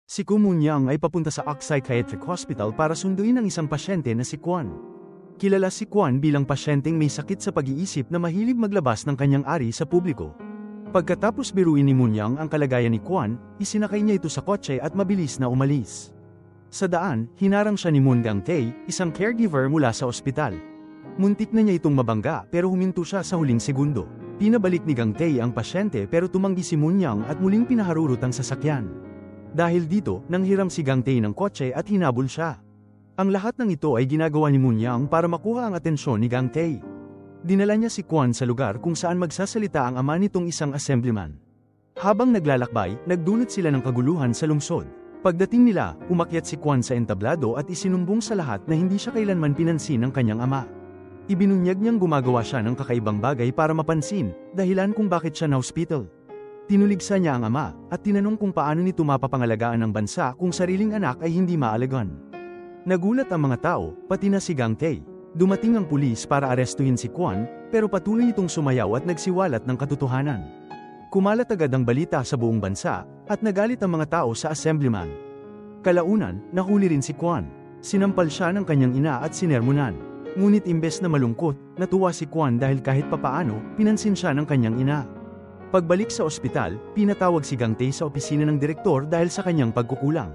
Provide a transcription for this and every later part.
Si Kumunyang ay papunta sa Psychiatric Hospital para sunduin ang isang pasyente na si Kwan. Kilala si Kwan bilang pasyenteng may sakit sa pag-iisip na mahilig maglabas ng kanyang ari sa publiko. Pagkatapos biruin ni Munyang ang kalagayan ni Kwan, isinakay niya ito sa kotse at mabilis na umalis. Sa daan, hinarang siya ni Moon Gang-tae, isang caregiver mula sa ospital. Muntik na niya itong mabangga pero huminto siya sa huling segundo. Pinabalik ni Gang-tae ang pasyente pero tumanggi si Munyang at muling pinaharurot ang sasakyan. Dahil dito, nanghiram si Gang-tae ng kotse at hinabol siya. Ang lahat ng ito ay ginagawa ni Munyang para makuha ang atensyon ni Gang-tae. Dinala niya si Kwan sa lugar kung saan magsasalita ang ama nitong isang assemblyman. Habang naglalakbay, nagdulot sila ng kaguluhan sa lungsod. Pagdating nila, umakyat si Kwan sa entablado at isinumbong sa lahat na hindi siya kailanman pinansin ng kanyang ama. Ibinunyag niyang gumagawa siya ng kakaibang bagay para mapansin, dahilan kung bakit siya na-hospital. Tinuligsa niya ang ama, at tinanong kung paano nito mapapangalagaan ng bansa kung sariling anak ay hindi maalagaan. Nagulat ang mga tao, pati na si Gang-tae. Dumating ang pulis para arestuhin si Kwan, pero patuloy itong sumayaw at nagsiwalat ng katotohanan. Kumalat agad ang balita sa buong bansa, at nagalit ang mga tao sa assemblyman. Kalaunan, nahuli rin si Kwan. Sinampal siya ng kanyang ina at sinermonan. Ngunit imbes na malungkot, natuwa si Kwan dahil kahit papaano, pinansin siya ng kanyang ina. Pagbalik sa ospital, pinatawag si Gang-tae sa opisina ng direktor dahil sa kanyang pagkukulang.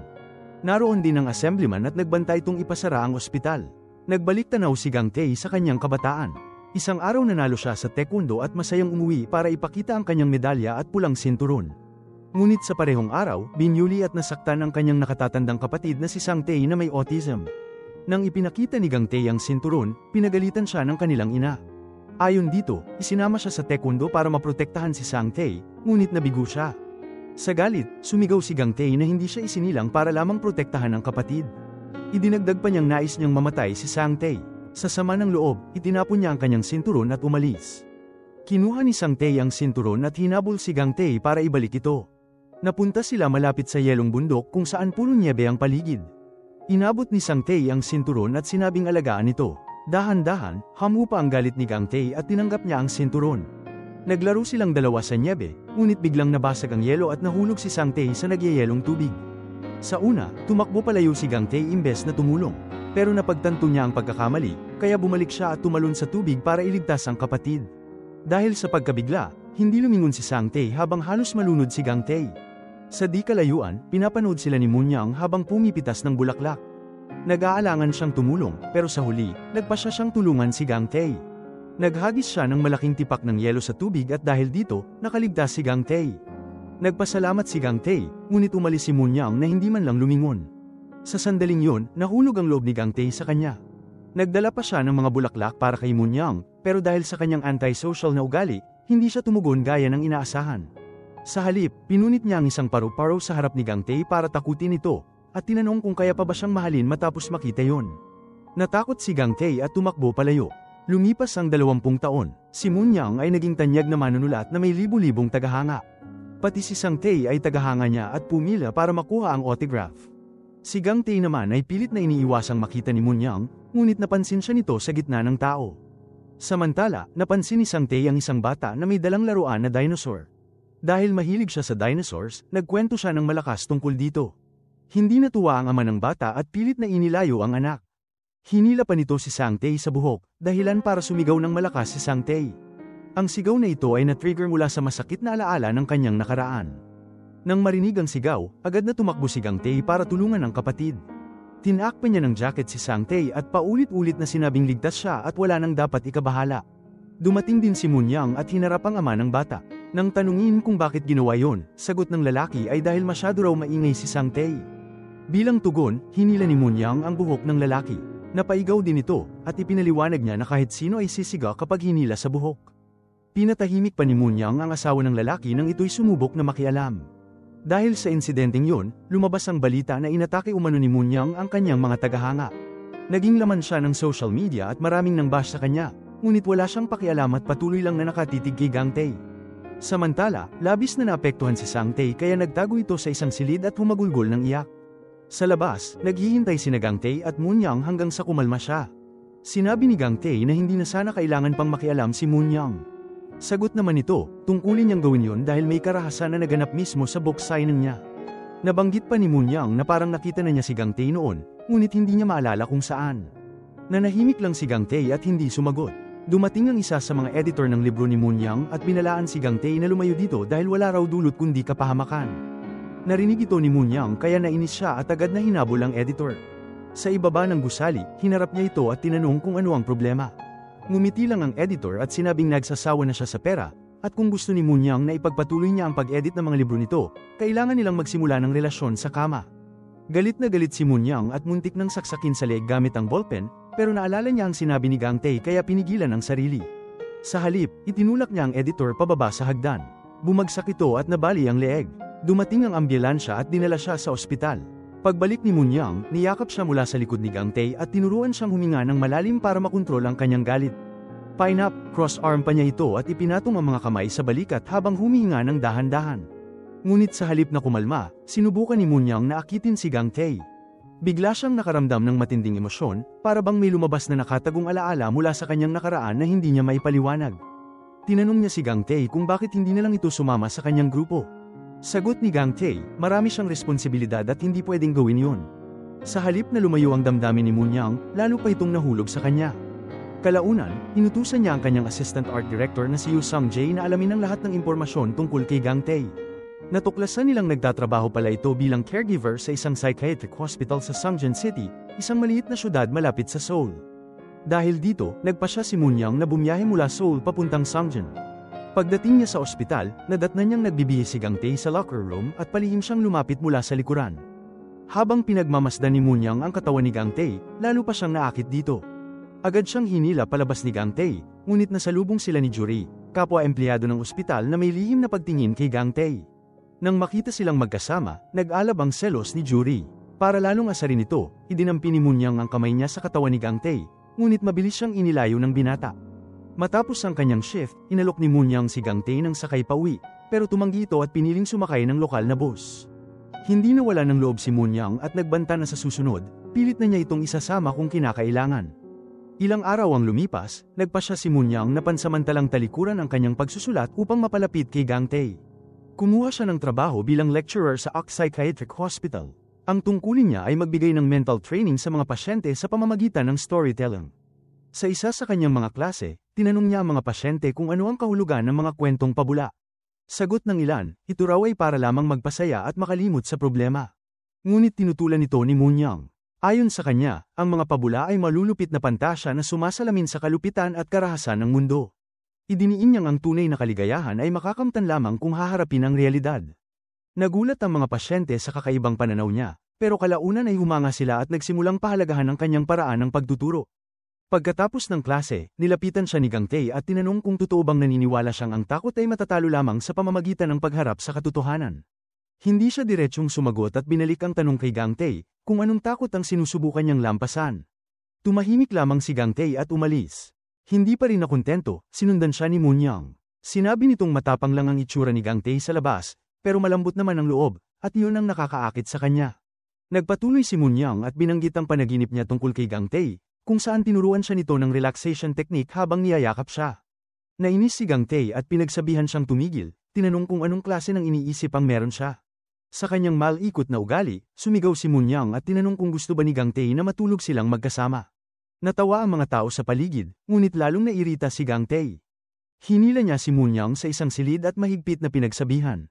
Naroon din ang assemblyman at nagbantay itong ipasara ang ospital. Nagbalik tanaw si Gang-tae sa kanyang kabataan. Isang araw nanalo siya sa taekwondo at masayang umuwi para ipakita ang kanyang medalya at pulang sinturon. Ngunit sa parehong araw, binyuli at nasaktan ang kanyang nakatatandang kapatid na si Sang-tae na may autism. Nang ipinakita ni Gang-tae ang sinturon, pinagalitan siya ng kanilang ina. Ayon dito, isinama siya sa taekwondo para maprotektahan si Sang-tae, ngunit nabigo siya. Sa galit, sumigaw si Gang-tae na hindi siya isinilang para lamang protektahan ang kapatid. Idinagdag pa niyang nais niyang mamatay si Sang-tae. Sa sama ng loob, itinapon niya ang kanyang sinturon at umalis. Kinuha ni Sang-tae ang sinturon at hinabol si Gang-tae para ibalik ito. Napunta sila malapit sa yelong bundok kung saan puro niyebe ang paligid. Inabot ni Sang-tae ang sinturon at sinabing alagaan ito. Dahan-dahan, hamupa ang galit ni Gang-tae at tinanggap niya ang sinturon. Naglaro silang dalawa sa nyebe, ngunit biglang nabasag ang yelo at nahulog si Sang-tae sa nagyayelong tubig. Sa una, tumakbo palayo si Gang-tae imbes na tumulong. Pero napagtanto niya ang pagkakamali, kaya bumalik siya at tumalon sa tubig para iligtas ang kapatid. Dahil sa pagkabigla, hindi lumingon si Sang-tae habang halos malunod si Gang-tae. Sa di kalayuan, pinapanood sila ni Munyang habang pumipitas ng bulaklak. Nag-aalangan siyang tumulong, pero sa huli, nagpasya siyang tulungan si Gang-tae. Naghagis siya ng malaking tipak ng yelo sa tubig at dahil dito, nakaligtas si Gang-tae. Nagpasalamat si Gang-tae, ngunit umalis si Munyang na hindi man lang lumingon. Sa sandaling yun, nahulog ang loob ni Gang-tae sa kanya. Nagdala pa siya ng mga bulaklak para kay Munyang, pero dahil sa kanyang antisocial na ugali, hindi siya tumugon gaya ng inaasahan. Sa halip, pinunit niya ang isang paru-paro sa harap ni Gang-tae para takutin ito, at tinanong kung kaya pa ba siyang mahalin matapos makita yon. Natakot si Gang-tae at tumakbo palayo. Lumipas ang 20 taon, si Munyang ay naging tanyag na manunulat na may libu-libong tagahanga. Pati si Sang-tae ay tagahanga niya at pumila para makuha ang autograph. Si Gang-tae naman ay pilit na iniiwasang makita ni Munyang, ngunit napansin siya nito sa gitna ng tao. Samantala, napansin ni Sang-tae ang isang bata na may dalang laruan na dinosaur. Dahil mahilig siya sa dinosaurs, nagkwento siya ng malakas tungkol dito. Hindi natuwa ang ama ng bata at pilit na inilayo ang anak. Hinila pa nito si Sang-tae sa buhok, dahilan para sumigaw ng malakas si Sang-tae. Ang sigaw na ito ay na-trigger mula sa masakit na alaala ng kanyang nakaraan. Nang marinig ang sigaw, agad na tumakbo si Gang-tae para tulungan ang kapatid. Tinakpan niya ng jacket si Sang-tae at paulit-ulit na sinabing ligtas siya at wala nang dapat ikabahala. Dumating din si Munyang at hinarap ang ama ng bata. Nang tanungin kung bakit ginawa yon, sagot ng lalaki ay dahil masyado raw maingay si Sang-tae. Bilang tugon, hinila ni Munyang ang buhok ng lalaki. Napaigaw din ito, at ipinaliwanag niya na kahit sino ay sisiga kapag hinila sa buhok. Pinatahimik pa ni Munyang ang asawa ng lalaki nang ito'y sumubok na makialam. Dahil sa insidenteng yon, lumabas ang balita na inatake umano ni Munyang ang kanyang mga tagahanga. Naging laman siya ng social media at maraming nang bash sa kanya, ngunit wala siyang pakialam at patuloy lang na nakatitig kay Gang-tae. Samantala, labis na naapektuhan si Sang-tae kaya nagtago ito sa isang silid at humagulgol ng iyak. Sa labas, naghihintay sina Gang-tae at Munyang hanggang sa kumalma siya. Sinabi ni Gang-tae na hindi na sana kailangan pang makialam si Munyang. Sagot naman ito, tungkulin niyang gawin yun dahil may karahasan na naganap mismo sa book signing niya. Nabanggit pa ni Moon Young na parang nakita na niya si Gang Tae noon, ngunit hindi niya maalala kung saan. Nanahimik lang si Gang Tae at hindi sumagot. Dumating ang isa sa mga editor ng libro ni Moon Young at binalaan si Gang Tae na lumayo dito dahil wala raw dulot kundi kapahamakan. Narinig ito ni Moon Young kaya nainis siya at agad na hinabol ang editor. Sa ibaba ng gusali, hinarap niya ito at tinanong kung ano ang problema. Ngumiti lang ang editor at sinabing nagsasawa na siya sa pera, at kung gusto ni Moon Young na ipagpatuloy niya ang pag-edit ng mga libro nito, kailangan nilang magsimula ng relasyon sa kama. Galit na galit si Moon Young at muntik nang saksakin sa leeg gamit ang ballpen, pero naalala niya ang sinabi ni Gang Tae kaya pinigilan ang sarili. Sa halip, itinulak niya ang editor pababa sa hagdan. Bumagsak ito at nabali ang leeg. Dumating ang ambulansya at dinala siya sa ospital. Pagbalik ni Moon Young, niyakap siya mula sa likod ni Gang Tae at tinuruan siyang huminga ng malalim para makontrol ang kanyang galit. Painap, cross-arm pa niya ito at ipinatong ang mga kamay sa balikat habang humihinga ng dahan-dahan. Ngunit sa halip na kumalma, sinubukan ni Moon Young na akitin si Gang Tae. Bigla siyang nakaramdam ng matinding emosyon, para bang may lumabas na nakatagong alaala mula sa kanyang nakaraan na hindi niya maipaliwanag. Tinanong niya si Gang Tae kung bakit hindi na lang ito sumama sa kanyang grupo. Sagot ni Gang Tae, marami siyang responsibilidad at hindi pwedeng gawin yun. Sa halip na lumayo ang damdamin ni Moon Young, lalo pa itong nahulog sa kanya. Kalaunan, inutusan niya ang kanyang assistant art director na si Yoo Sung-jae na alamin ang lahat ng impormasyon tungkol kay Gang Tae. Natuklasan nilang nagtatrabaho pala ito bilang caregiver sa isang psychiatric hospital sa Sungjeon City, isang maliit na syudad malapit sa Seoul. Dahil dito, nagpasya si Moon Young na bumiyahe mula Seoul papuntang Sungjeon. Pagdating niya sa ospital, nadatnan niyang nagbibihis si Gang Tae sa locker room at palihim siyang lumapit mula sa likuran. Habang pinagmamasdan ni Moon Young ang katawan ni Gang Tae, lalo pa siyang naakit dito. Agad siyang hinila palabas ni Gang Tae, ngunit nasalubong sila ni Juri, kapwa empleyado ng ospital na may lihim na pagtingin kay Gang Tae. Nang makita silang magkasama, nag-alab ang selos ni Juri. Para lalong asarin ito, idinampi ni Moon Young ang kamay niya sa katawan ni Gang Tae, ngunit mabilis siyang inilayo ng binata. Matapos ang kanyang shift, inalok ni Moon Young si Gang Tae nang sakay pauwi, pero tumanggi ito at piniling sumakay ng lokal na bus. Hindi nawala ng loob si Moon Young at nagbanta na sa susunod, pilit na niya itong isasama kung kinakailangan. Ilang araw ang lumipas, nagpasya si Moon Young na pansamantalang talikuran ang kanyang pagsusulat upang mapalapit kay Gang Tae. Kumuha siya ng trabaho bilang lecturer sa AK Psychiatric Hospital. Ang tungkulin niya ay magbigay ng mental training sa mga pasyente sa pamamagitan ng storytelling. Sa isa sa kanyang mga klase, tinanong niya ang mga pasyente kung ano ang kahulugan ng mga kwentong pabula. Sagot ng ilan, ito raw ay para lamang magpasaya at makalimot sa problema. Ngunit tinutulan ito ni Moon Young. Ayon sa kanya, ang mga pabula ay malulupit na pantasya na sumasalamin sa kalupitan at karahasan ng mundo. Idiniin niyang ang tunay na kaligayahan ay makakamtan lamang kung haharapin ang realidad. Nagulat ang mga pasyente sa kakaibang pananaw niya, pero kalaunan ay humanga sila at nagsimulang pahalagahan ang kanyang paraan ng pagtuturo. Pagkatapos ng klase, nilapitan siya ni Gang Tae at tinanong kung totoo bang naniniwala siyang ang takot ay matatalo lamang sa pamamagitan ng pagharap sa katotohanan. Hindi siya diretsyong sumagot at binalik ang tanong kay Gang Tae, kung anong takot ang sinusubukan niyang lampasan. Tumahimik lamang si Gang Tae at umalis. Hindi pa rin nakontento, sinundan siya ni Moon Young. Sinabi nitong matapang lang ang itsura ni Gang Tae sa labas, pero malambot naman ang loob, at iyon ang nakakaakit sa kanya. Nagpatuloy si Moon Young at binanggit ang panaginip niya tungkol kay Gang Tae, kung saan tinuruan siya nito ng relaxation technique habang niyayakap siya. Nainis si Gang Tae at pinagsabihan siyang tumigil, tinanong kung anong klase ng iniisip ang meron siya. Sa kanyang malikot na ugali, sumigaw si Moon Young at tinanong kung gusto ba ni Gang Tae na matulog silang magkasama. Natawa ang mga tao sa paligid, ngunit lalong nairita si Gang Tae. Hinila niya si Moon Young sa isang silid at mahigpit na pinagsabihan.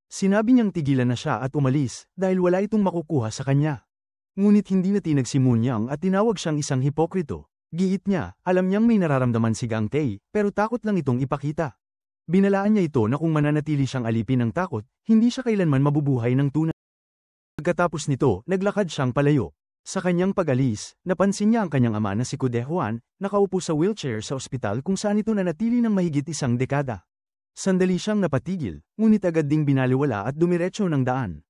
Sinabi niyang tigilan na siya at umalis, dahil wala itong makukuha sa kanya. Ngunit hindi natinag si Moon Young at tinawag siyang isang hipokrito. Giit niya, alam niyang may nararamdaman si Gang Tae, pero takot lang itong ipakita. Binalaan niya ito na kung mananatili siyang alipin ng takot, hindi siya kailanman mabubuhay ng tunay. Pagkatapos nito, naglakad siyang palayo. Sa kanyang pag-alis, napansin niya ang kanyang ama na si Ko Dae-hwan, nakaupo sa wheelchair sa ospital kung saan ito nanatili ng mahigit isang dekada. Sandali siyang napatigil, ngunit agad ding binaliwala at dumiretso ng daan.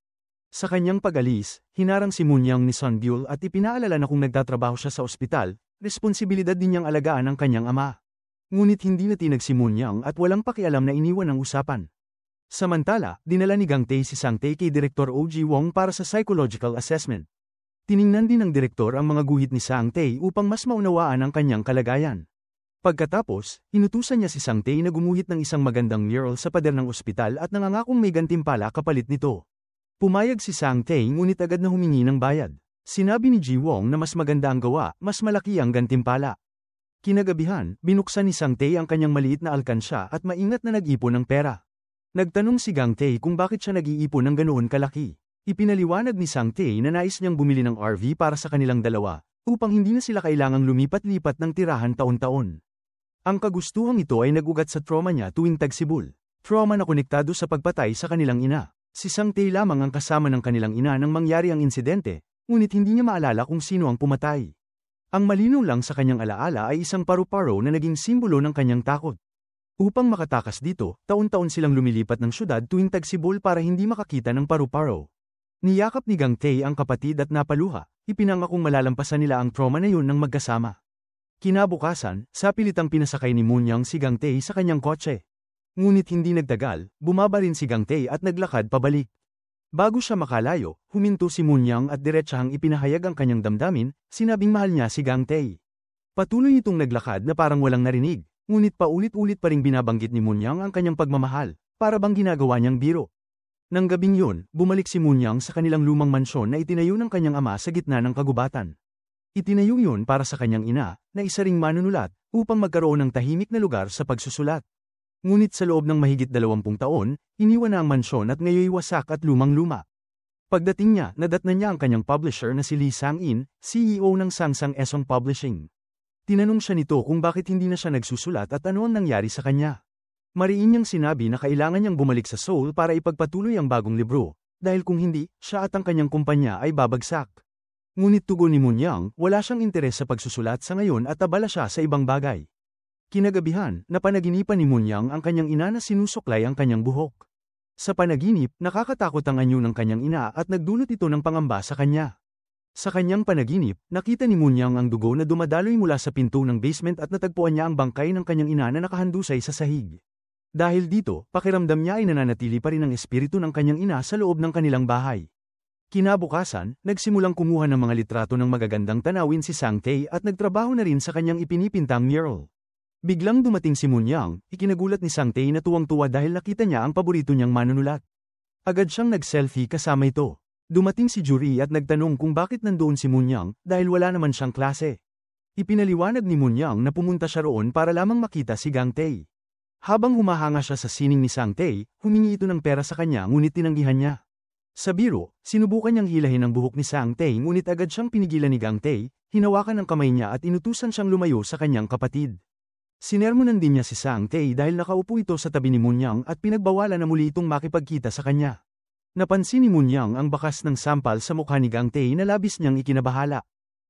Sa kanyang pag-alis, hinarang si Moon Young ni Sun Byul at ipinaalala na kung nagtatrabaho siya sa ospital, responsibilidad din niyang alagaan ang kanyang ama. Ngunit hindi natinag si Moon Young at walang pakialam na iniwan ang usapan. Samantala, dinala ni Gang Tae si Sang Tae kay Direktor Oh Ji-won para sa psychological assessment. Tiningnan din ng direktor ang mga guhit ni Sang Tae upang mas maunawaan ang kanyang kalagayan. Pagkatapos, inutusan niya si Sang Tae na gumuhit ng isang magandang mural sa pader ng ospital at nangangakong may gantimpala kapalit nito. Pumayag si Sang Tae ngunit agad na humingi ng bayad. Sinabi ni Ji Wong na mas maganda ang gawa, mas malaki ang gantimpala. Kinagabihan, binuksan ni Sang Tae ang kanyang maliit na alkansya at maingat na nag-ipon ng pera. Nagtanong si Gang Tae kung bakit siya nag-iipon ng ganoon kalaki. Ipinaliwanag ni Sang Tae na nais niyang bumili ng RV para sa kanilang dalawa, upang hindi na sila kailangang lumipat-lipat ng tirahan taon-taon. Ang kagustuhang ito ay nag-ugat sa trauma niya tuwing tagsibol. Trauma na konektado sa pagpatay sa kanilang ina. Si Sang Tae lamang ang kasama ng kanilang ina nang mangyari ang insidente, ngunit hindi niya maalala kung sino ang pumatay. Ang malinaw lang sa kanyang alaala ay isang paru-paro na naging simbolo ng kanyang takot. Upang makatakas dito, taon-taon silang lumilipat ng syudad tuwing tagsibol para hindi makakita ng paru-paro. Niyakap ni Gang Tae ang kapatid at napaluha, ipinangakong malalampasan nila ang trauma na yun ng magkasama. Kinabukasan, sa pilitang pinasakay ni Moon-young si Gang Tae sa kanyang kotse. Ngunit hindi nagtagal, bumaba rin si Gang Tae at naglakad pabalik. Bago siya makalayo, huminto si Moon-young at diretsahang ipinahayag ang kanyang damdamin, sinabing mahal niya si Gang Tae. Patuloy itong naglakad na parang walang narinig, ngunit paulit-ulit pa ring binabanggit ni Moon-young ang kanyang pagmamahal, para bang ginagawa niyang biro. Nang gabing yun, bumalik si Moon-young sa kanilang lumang mansyon na itinayo ng kanyang ama sa gitna ng kagubatan. Itinayo yun para sa kanyang ina, na isa ring manunulat, upang magkaroon ng tahimik na lugar sa pagsusulat. Ngunit sa loob ng mahigit 20 taon, iniwan na ang mansyon at ngayoy wasak at lumang-luma. Pagdating niya, nadatnan niya ang kanyang publisher na si Lee Sang-in, CEO ng Sangsang Esong Publishing. Tinanong siya nito kung bakit hindi na siya nagsusulat at ano ang nangyari sa kanya. Mariin niyang sinabi na kailangan niyang bumalik sa Seoul para ipagpatuloy ang bagong libro, dahil kung hindi, siya at ang kanyang kumpanya ay babagsak. Ngunit tugon ni Moon-young, wala siyang interes sa pagsusulat sa ngayon at abala siya sa ibang bagay. Kinagabihan, napanaginipan ni Moon-young ang kanyang ina na sinusuklay ang kanyang buhok. Sa panaginip, nakakatakot ang anyo ng kanyang ina at nagdulot ito ng pangamba sa kanya. Sa kanyang panaginip, nakita ni Moon-young ang dugo na dumadaloy mula sa pinto ng basement at natagpuan niya ang bangkay ng kanyang ina na nakahandusay sa sahig. Dahil dito, pakiramdam niya ay nananatili pa rin ang espiritu ng kanyang ina sa loob ng kanilang bahay. Kinabukasan, nagsimulang kumuha ng mga litrato ng magagandang tanawin si Sang Tae at nagtrabaho na rin sa kanyang ipinipintang mural. Biglang dumating si Moon-young, ikinagulat ni Sang Tae na tuwang-tuwa dahil nakita niya ang paborito niyang manunulat. Agad siyang nag-selfie kasama ito. Dumating si Juri at nagtanong kung bakit nandoon si Moon-young dahil wala naman siyang klase. Ipinaliwanag ni Moon-young na pumunta siya roon para lamang makita si Gang Tae. Habang humahanga siya sa sining ni Sang Tae, humingi ito ng pera sa kanya ngunit tinanggihan niya. Sa biro, sinubukan niyang hilahin ang buhok ni Sang Tae ngunit agad siyang pinigilan ni Gang Tae, hinawakan ang kamay niya at inutusan siyang lumayo sa kanyang kapatid. Sinermonan din niya si Sang Tae dahil nakaupo ito sa tabi ni Moon-young at pinagbawalan na muli itong makipagkita sa kanya. Napansin ni Moon-young ang bakas ng sampal sa mukha ni Gang Tae na labis niyang ikinabahala.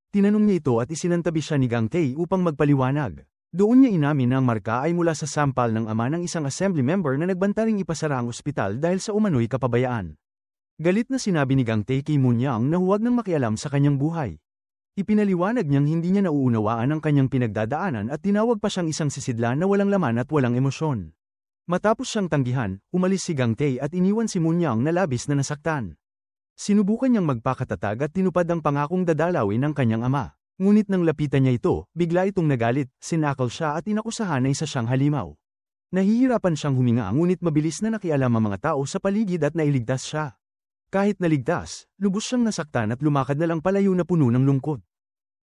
Tinanong niya ito at isinantabi siya ni Gang Tae upang magpaliwanag. Doon niya inamin na ang marka ay mula sa sampal ng ama ng isang assembly member na nagbantaring ipasara ang ospital dahil sa umano'y kapabayaan. Galit na sinabi ni Gang Tae kay Moon-young na huwag nang makialam sa kanyang buhay. Ipinaliwanag niyang hindi niya nauunawaan ang kanyang pinagdadaanan at tinawag pa siyang isang sisidlan na walang laman at walang emosyon. Matapos siyang tanggihan, umalis si Gang Tae at iniwan si Moon-young na labis na nasaktan. Sinubukan niyang magpakatatag at tinupad ang pangakong dadalawin ng kanyang ama. Ngunit nang lapitan niya ito, bigla itong nagalit, sinakal siya at inakusahan na isa siyang halimaw. Nahihirapan siyang huminga ngunit mabilis na nakialam ang mga tao sa paligid at nailigtas siya. Kahit naligtas, lubos siyang nasaktan at lumakad na lang palayo na puno ng lungkot.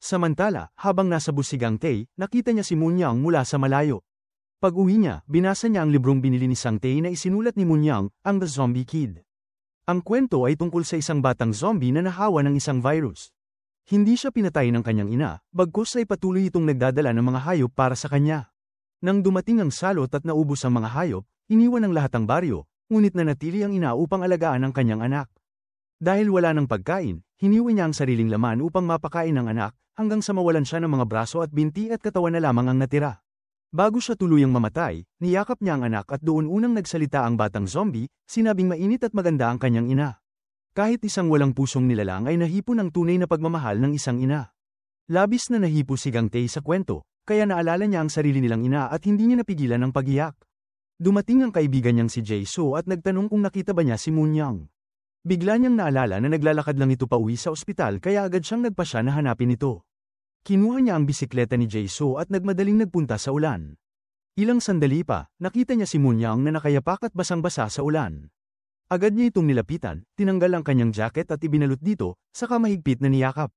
Samantala, habang nasa bus si Gang Tae, nakita niya si Moon-young mula sa malayo. Pag-uwi niya, binasa niya ang librong binili ni Sang Tae na isinulat ni Moon-young, ang The Zombie Kid. Ang kwento ay tungkol sa isang batang zombie na nahawa ng isang virus. Hindi siya pinatay ng kanyang ina, bagkus ay patuloy itong nagdadala ng mga hayop para sa kanya. Nang dumating ang salot at naubos ang mga hayop, iniwan ng lahat ang baryo, ngunit nanatili ang ina upang alagaan ang kanyang anak. Dahil wala ng pagkain, hiniwi niya ang sariling laman upang mapakain ang anak, hanggang sa mawalan siya ng mga braso at binti at katawan na lamang ang natira. Bago siya tuluyang mamatay, niyakap niya ang anak at doon unang nagsalita ang batang zombie, sinabing mainit at maganda ang kanyang ina. Kahit isang walang pusong nilalang ay nahipon ang tunay na pagmamahal ng isang ina. Labis na nahipo si Gang Tae sa kwento, kaya naalala niya ang sarili nilang ina at hindi niya napigilan ang pagiyak. Dumating ang kaibigan niyang si Jae-soo at nagtanong kung nakita ba niya si Moon-young. Bigla niyang naalala na naglalakad lang ito pauwi sa ospital kaya agad siyang nagpasya na hanapin ito. Kinuha niya ang bisikleta ni Jae-soo at nagmadaling nagpunta sa ulan. Ilang sandali pa, nakita niya si Moon-young na nakayapak at basang-basa sa ulan. Agad niya itong nilapitan, tinanggal ang kanyang jacket at ibinalot dito, saka mahigpit na niyakap.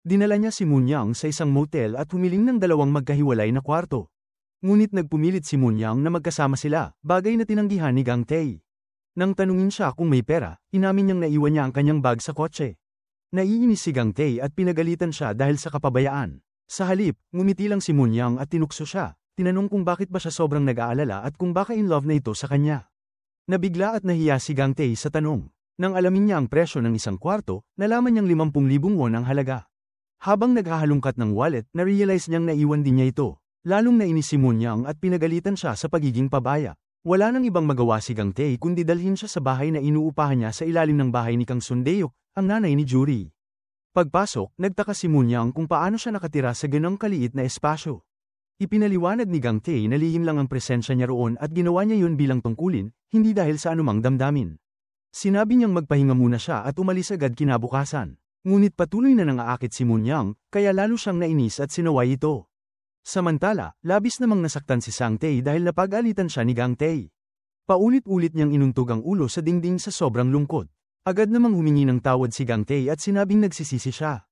Dinala niya si Munyang sa isang motel at humiling ng dalawang magkahiwalay na kwarto. Ngunit nagpumilit si Munyang na magkasama sila, bagay na tinanggihan ni Gang Tae. Nang tanungin siya kung may pera, inamin niyang naiwan niya ang kanyang bag sa kotse. Naiinis si Gang Tae at pinagalitan siya dahil sa kapabayaan. Sa halip, ngumiti lang si Munyang at tinukso siya, tinanong kung bakit ba siya sobrang nag-aalala at kung baka in love na ito sa kanya. Nabigla at nahiya si Gang Tae sa tanong. Nang alamin niya ang presyo ng isang kwarto, nalaman niyang 50,000 won ang halaga. Habang naghahalungkat ng wallet, na-realize niyang naiwan din niya ito. Lalong nainis si Munyang at pinagalitan siya sa pagiging pabaya. Wala nang ibang magawa si Gang Tae kundi dalhin siya sa bahay na inuupahan niya sa ilalim ng bahay ni Kang Sundeok, ang nanay ni Juri. Pagpasok, nagtaka si Munyang kung paano siya nakatira sa ganong kaliit na espasyo. Ipinaliwanag ni Gang Tae na lihim lang ang presensya niya roon at ginawa niya yun bilang tungkulin, hindi dahil sa anumang damdamin. Sinabi niyang magpahinga muna siya at umalis agad kinabukasan. Ngunit patuloy na nangaakit si Munyang, kaya lalo siyang nainis at sinaway ito. Samantala, labis namang nasaktan si Sang Tae dahil napag-alitan siya ni Gang Tae. Paulit-ulit niyang inuntog ang ulo sa dingding sa sobrang lungkot. Agad namang humingi ng tawad si Gang Tae at sinabing nagsisisi siya.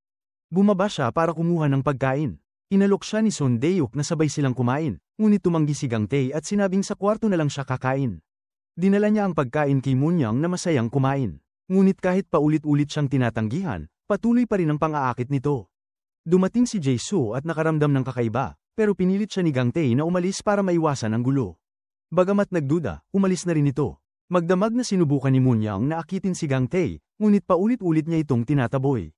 Bumaba siya para kumuha ng pagkain. Inalok siya ni Son Deok na sabay silang kumain, ngunit tumanggi si Gang Tae at sinabing sa kwarto na lang siya kakain. Dinala niya ang pagkain kay Munyang na masayang kumain. Ngunit kahit paulit-ulit siyang tinatanggihan, patuloy pa rin ang pang-aakit nito. Dumating si Jae-soo at nakaramdam ng kakaiba, pero pinilit siya ni Gang Tae na umalis para maiwasan ang gulo. Bagamat nagduda, umalis na rin ito. Magdamag na sinubukan ni Munyang na akitin si Gang Tae, ngunit paulit-ulit niya itong tinataboy.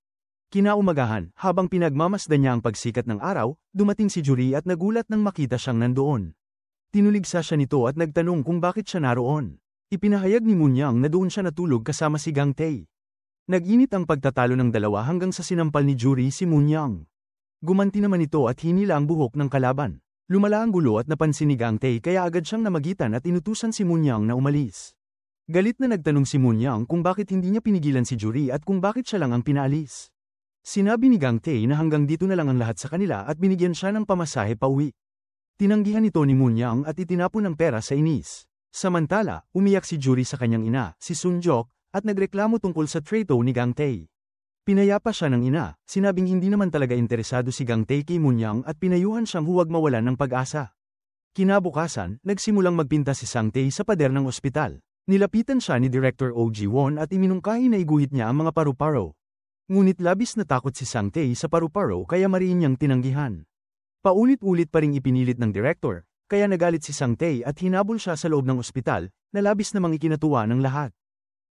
Kinaumagahan, habang pinagmamasdan niya ang pagsikat ng araw, dumating si Juri at nagulat nang makita siyang nandoon. Tinuligsa siya nito at nagtanong kung bakit siya naroon. Ipinahayag ni Munyang na doon siya natulog kasama si Gang Tae. Nag-init ang pagtatalo ng dalawa hanggang sa sinampal ni Juri si Munyang. Gumanti naman ito at hinila ang buhok ng kalaban. Lumala ang gulo at napansin ni Gang Tae kaya agad siyang namagitan at inutusan si Munyang na umalis. Galit na nagtanong si Munyang kung bakit hindi niya pinigilan si Juri at kung bakit siya lang ang pinaalis. Sinabi ni Gang Tae na hanggang dito na lang ang lahat sa kanila at binigyan siya ng pamasahe pauwi. Tinanggihan ito ni Munyang at itinapon ang pera sa inis. Samantala, umiyak si Juri sa kanyang ina, si Sunjok, at nagreklamo tungkol sa trato ni Gang Tae. Pinayapa siya ng ina, sinabing hindi naman talaga interesado si Gang Tae kay Munyang at pinayuhan siyang huwag mawalan ng pag-asa. Kinabukasan, nagsimulang magpinta si Sang Tae sa pader ng ospital. Nilapitan siya ni Director Oh Ji-won at iminungkahi na iguhit niya ang mga paru-paro. Ngunit labis na takot si Sang Tae sa paru-paro kaya mariin niyang tinanggihan. Paulit-ulit pa ring ipinilit ng director, kaya nagalit si Sang Tae at hinabol siya sa loob ng ospital, na labis namang ikinatuwa ng lahat.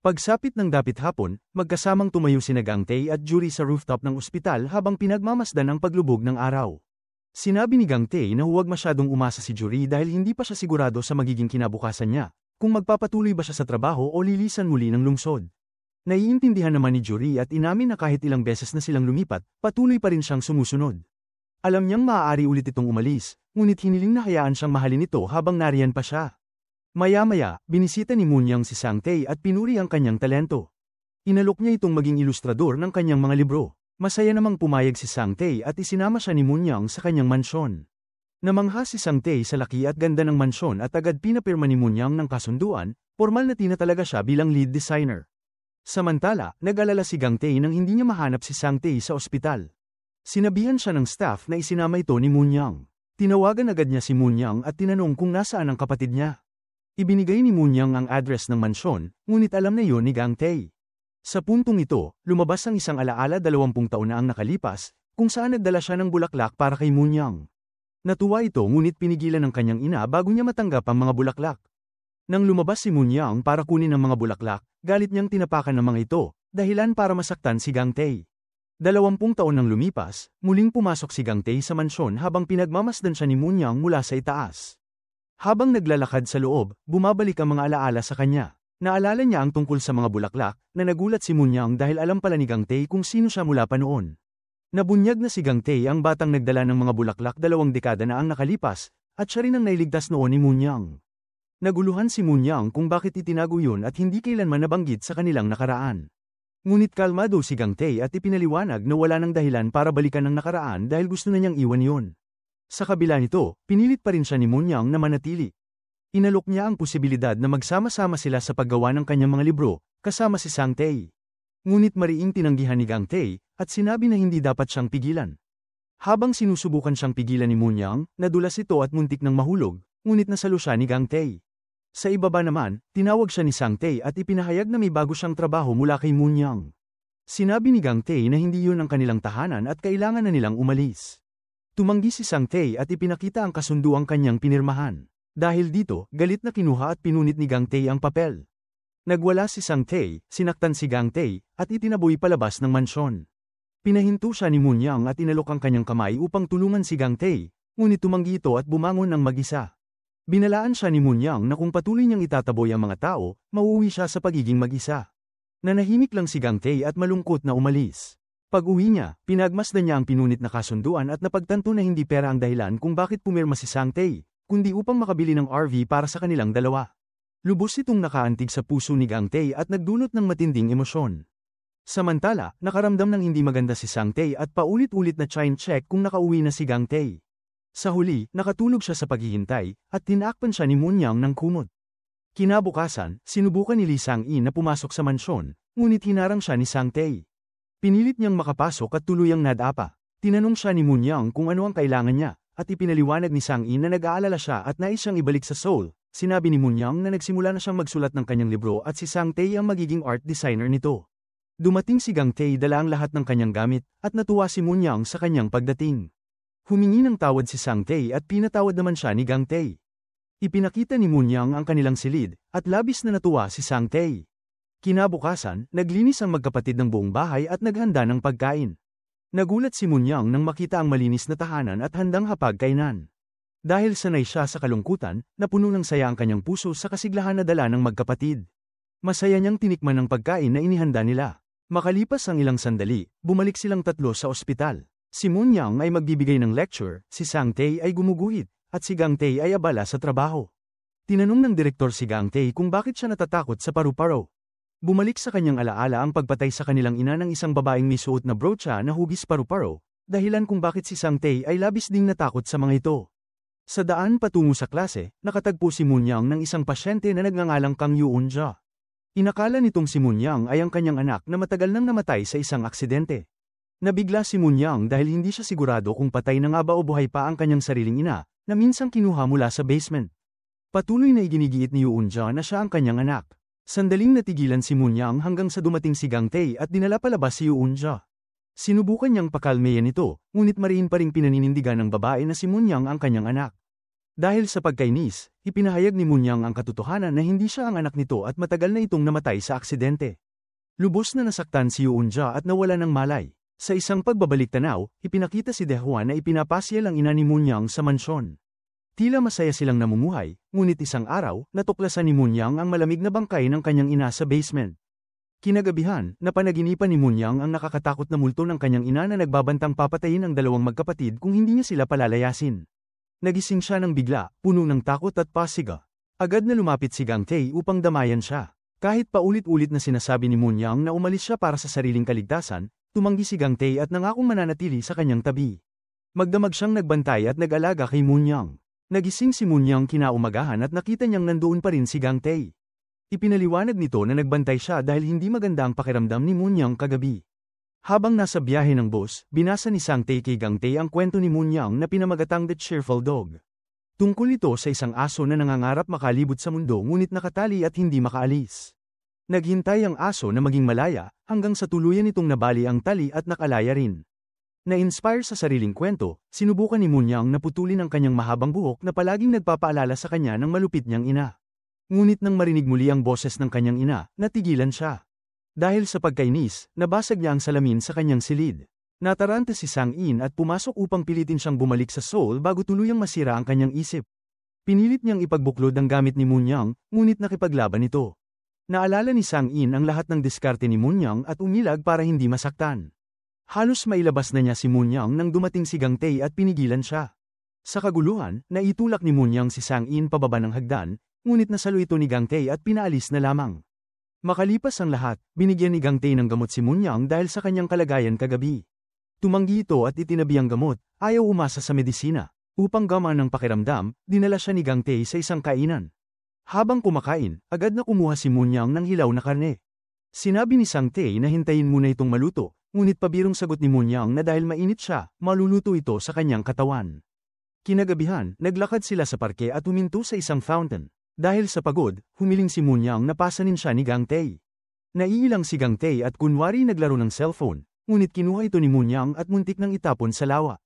Pagsapit ng dapit hapon, magkasamang tumayo sina Gang Tae at Juri sa rooftop ng ospital habang pinagmamasdan ang paglubog ng araw. Sinabi ni Gang Tae na huwag masyadong umasa si Juri dahil hindi pa siya sigurado sa magiging kinabukasan niya, kung magpapatuloy ba siya sa trabaho o lilisan muli ng lungsod. Naiintindihan naman ni Juri at inamin na kahit ilang beses na silang lumipat, patuloy pa rin siyang sumusunod. Alam niyang maaari ulit itong umalis, ngunit hiniling na hayaan siyang mahalin ito habang nariyan pa siya. Maya-maya, binisita ni Munyang si Sang Tae at pinuri ang kanyang talento. Inalok niya itong maging ilustrador ng kanyang mga libro. Masaya namang pumayag si Sang Tae at isinama siya ni Munyang sa kanyang mansyon. Namangha si Sang Tae sa laki at ganda ng mansyon at agad pinapirma ni Munyang ng kasunduan, formal na tinatalaga siya bilang lead designer. Samantala, nag-alala si Gang Tae nang hindi niya mahanap si Sang Tae sa ospital. Sinabihan siya ng staff na isinama ito ni Munyang. Tinawagan agad niya si Munyang at tinanong kung nasaan ang kapatid niya. Ibinigay ni Munyang ang address ng mansyon, ngunit alam na yon ni Gang Tae. Sa puntong ito, lumabas ang isang alaala 20 taon na ang nakalipas, kung saan nagdala siya ng bulaklak para kay Munyang. Natuwa ito ngunit pinigilan ng kanyang ina bago niya matanggap ang mga bulaklak. Nang lumabas si Munyang para kunin ang mga bulaklak, galit niyang tinapakan ng mga ito, dahilan para masaktan si Gang Tae. 20 taon nang lumipas, muling pumasok si Gang Tae sa mansyon habang pinagmamasdan siya ni Munyang mula sa itaas. Habang naglalakad sa loob, bumabalik ang mga alaala sa kanya. Naalala niya ang tungkol sa mga bulaklak, na nagulat si Munyang dahil alam pala ni Gang Tae kung sino siya mula pa noon. Nabunyag na si Gang Tae ang batang nagdala ng mga bulaklak 2 dekada na ang nakalipas, at siya rin ang nailigtas noon ni Munyang. Naguluhan si Munyang kung bakit itinago yun at hindi kailanman nabanggit sa kanilang nakaraan. Ngunit kalmado si Gang Tae at ipinaliwanag na wala nang dahilan para balikan ang nakaraan dahil gusto na niyang iwan yun. Sa kabila nito, pinilit pa rin siya ni Munyang na manatili. Inalok niya ang posibilidad na magsama-sama sila sa paggawa ng kanyang mga libro, kasama si Sang Tae. Ngunit mariing tinanggihan ni Gang Tae, at sinabi na hindi dapat siyang pigilan. Habang sinusubukan siyang pigilan ni Moon Young, nadulas ito at muntik ng mahulog, ngunit nasalo siya ni Gang Tae. Sa ibaba naman, tinawag siya ni Sang Tae at ipinahayag na may bago siyang trabaho mula kay Moon Young. Sinabi ni Gang Tae na hindi yun ang kanilang tahanan at kailangan na nilang umalis. Tumanggi si Sang Tae at ipinakita ang kasunduang kanyang pinirmahan. Dahil dito, galit na kinuha at pinunit ni Gang Tae ang papel. Nagwala si Sang Tae, sinaktan si Gang Tae, at itinaboy palabas ng mansyon. Pinahinto siya ni Moon Young at inalok ang kanyang kamay upang tulungan si Gang Tae, ngunit tumanggi ito at bumangon ng mag-isa. Binalaan siya ni Moon Young na kung patuloy niyang itataboy ang mga tao, mauuwi siya sa pagiging mag-isa. Nanahimik lang si Gang Tae at malungkot na umalis. Pag-uwi niya, pinagmasdan niya ang pinunit na kasunduan at napagtanto na hindi pera ang dahilan kung bakit pumirma si Sang Tae, kundi upang makabili ng RV para sa kanilang dalawa. Lubos itong nakaantig sa puso ni Gang Tae at nagdulot ng matinding emosyon. Samantala, nakaramdam ng hindi maganda si Sang Tae at paulit-ulit na check kung nakauwi na si Gang Tae. Sa huli, nakatulog siya sa paghihintay, at tinakpan siya ni Moon Young ng kumot. Kinabukasan, sinubukan ni Lee Sang-in na pumasok sa mansyon, ngunit hinarang siya ni Sang Tae. Pinilit niyang makapasok at tuluyang nadapa. Tinanong siya ni Moon Young kung ano ang kailangan niya, at ipinaliwanag ni Sang-in na nag-aalala siya at nais siyang ibalik sa Seoul. Sinabi ni Moon Young na nagsimula na siyang magsulat ng kanyang libro at si Sang Tae ang magiging art designer nito. Dumating si Gang Tae dala ang lahat ng kanyang gamit, at natuwa si Moon Young sa kanyang pagdating. Humingi ng tawad si Sang Tae at pinatawad naman siya ni Gang Tae. Ipinakita ni Moon Young ang kanilang silid, at labis na natuwa si Sang Tae. Kinabukasan, naglinis ang magkapatid ng buong bahay at naghanda ng pagkain. Nagulat si Moon Young nang makita ang malinis na tahanan at handang hapag-kainan. Dahil sanay siya sa kalungkutan, napuno ng saya ang kanyang puso sa kasiglahan na dala ng magkapatid. Masaya niyang tinikman ang pagkain na inihanda nila. Makalipas ang ilang sandali, bumalik silang tatlo sa ospital. Si Moon Young ay magbibigay ng lecture, si Sang Tae ay gumuguhit, at si Gang Tae ay abala sa trabaho. Tinanong ng direktor si Gang Tae kung bakit siya natatakot sa paru-paro. Bumalik sa kanyang alaala ang pagpatay sa kanilang ina ng isang babaeng may suot na brocha na hugis paru-paro, dahilan kung bakit si Sang Tae ay labis ding natakot sa mga ito. Sa daan patungo sa klase, nakatagpo si Moon Young ng isang pasyente na nagngangalang Kang Yoon-ja. Inakala nitong si Moon Young ay ang kanyang anak na matagal nang namatay sa isang aksidente. Nabigla si Moon Young dahil hindi siya sigurado kung patay na nga ba o buhay pa ang kanyang sariling ina, na minsang kinuha mula sa basement. Patuloy na iginigiit ni Yoon-ja na siya ang kanyang anak. Sandaling natigilan si Moon Young hanggang sa dumating si Gang Tae at dinala palabas si Yoon-ja. Sinubukan niyang pakalmeyan ito, ngunit mariin pa ring pinaninindigan ng babae na si Moon Young ang kanyang anak. Dahil sa pagkainis, ipinahayag ni Moon Young ang katotohanan na hindi siya ang anak nito at matagal na itong namatay sa aksidente. Lubos na nasaktan si Yoon-ja at nawala ng malay. Sa isang pagbabalik tanaw, ipinakita si Dae-hwan na ipinapasyal ang ina ni Moon Young sa mansyon. Tila masaya silang namumuhay, ngunit isang araw, natuklasan ni Moon Young ang malamig na bangkay ng kanyang ina sa basement. Kinagabihan, napanaginipan ni Moon Young ang nakakatakot na multo ng kanyang ina na nagbabantang papatayin ang dalawang magkapatid kung hindi niya sila palalayasin. Nagising siya ng bigla, puno ng takot at pasiga. Agad na lumapit si Gang Tae upang damayan siya. Kahit paulit-ulit na sinasabi ni Moon Young na umalis siya para sa sariling kaligtasan, tumanggi si Gang Tae at nangakong mananatili sa kanyang tabi. Magdamag siyang nagbantay at nag-alaga kay Moon Young. Nagising si Moon Young kinaumagahan at nakita niyang nandoon pa rin si Gang Tae. Ipinaliwanag nito na nagbantay siya dahil hindi maganda ang pakiramdam ni Moon Young kagabi. Habang nasa biyahe ng bus, binasa ni Sang Tae kay Gang Tae ang kwento ni Moon Young na pinamagatang The Cheerful Dog. Tungkol ito sa isang aso na nangangarap makalibot sa mundo ngunit nakatali at hindi makaalis. Naghintay ang aso na maging malaya, hanggang sa tuluyan itong nabali ang tali at nakalaya rin. Na-inspire sa sariling kwento, sinubukan ni Moon Young na putulin ang kanyang mahabang buhok na palaging nagpapaalala sa kanya ng malupit niyang ina. Ngunit nang marinig muli ang boses ng kanyang ina, natigilan siya. Dahil sa pagkainis, nabasag niya ang salamin sa kanyang silid. Nataranta si Sang-in at pumasok upang pilitin siyang bumalik sa Seoul bago tuluyang masira ang kanyang isip. Pinilit niyang ipagbuklod ang gamit ni Moon Young, ngunit nakipaglaban ito. Naalala ni Sang-in ang lahat ng diskarte ni Moon Young at umilag para hindi masaktan. Halos mailabas na niya si Moon Young nang dumating si Gang Tae at pinigilan siya. Sa kaguluhan, naitulak ni Moon Young si Sang-in pababa ng hagdan, ngunit nasalo ito ni Gang Tae at pinaalis na lamang. Makalipas ang lahat, binigyan ni Gang Tae ng gamot si Moon Young dahil sa kanyang kalagayan kagabi. Tumanggi ito at itinabi ang gamot, ayaw umasa sa medisina. Upang gamaan ng pakiramdam, dinala siya ni Gang Tae sa isang kainan. Habang kumakain, agad na kumuha si Munyang ng hilaw na karne. Sinabi ni Sang Tae na hintayin muna itong maluto, ngunit pabirong sagot ni Munyang na dahil mainit siya, maluluto ito sa kanyang katawan. Kinagabihan, naglakad sila sa parke at huminto sa isang fountain. Dahil sa pagod, humiling si Munyang na pasanin siya ni Gang Tae. Naiilang si Gang Tae at kunwari naglaro ng cellphone, ngunit kinuha ito ni Munyang at muntik nang itapon sa lawa.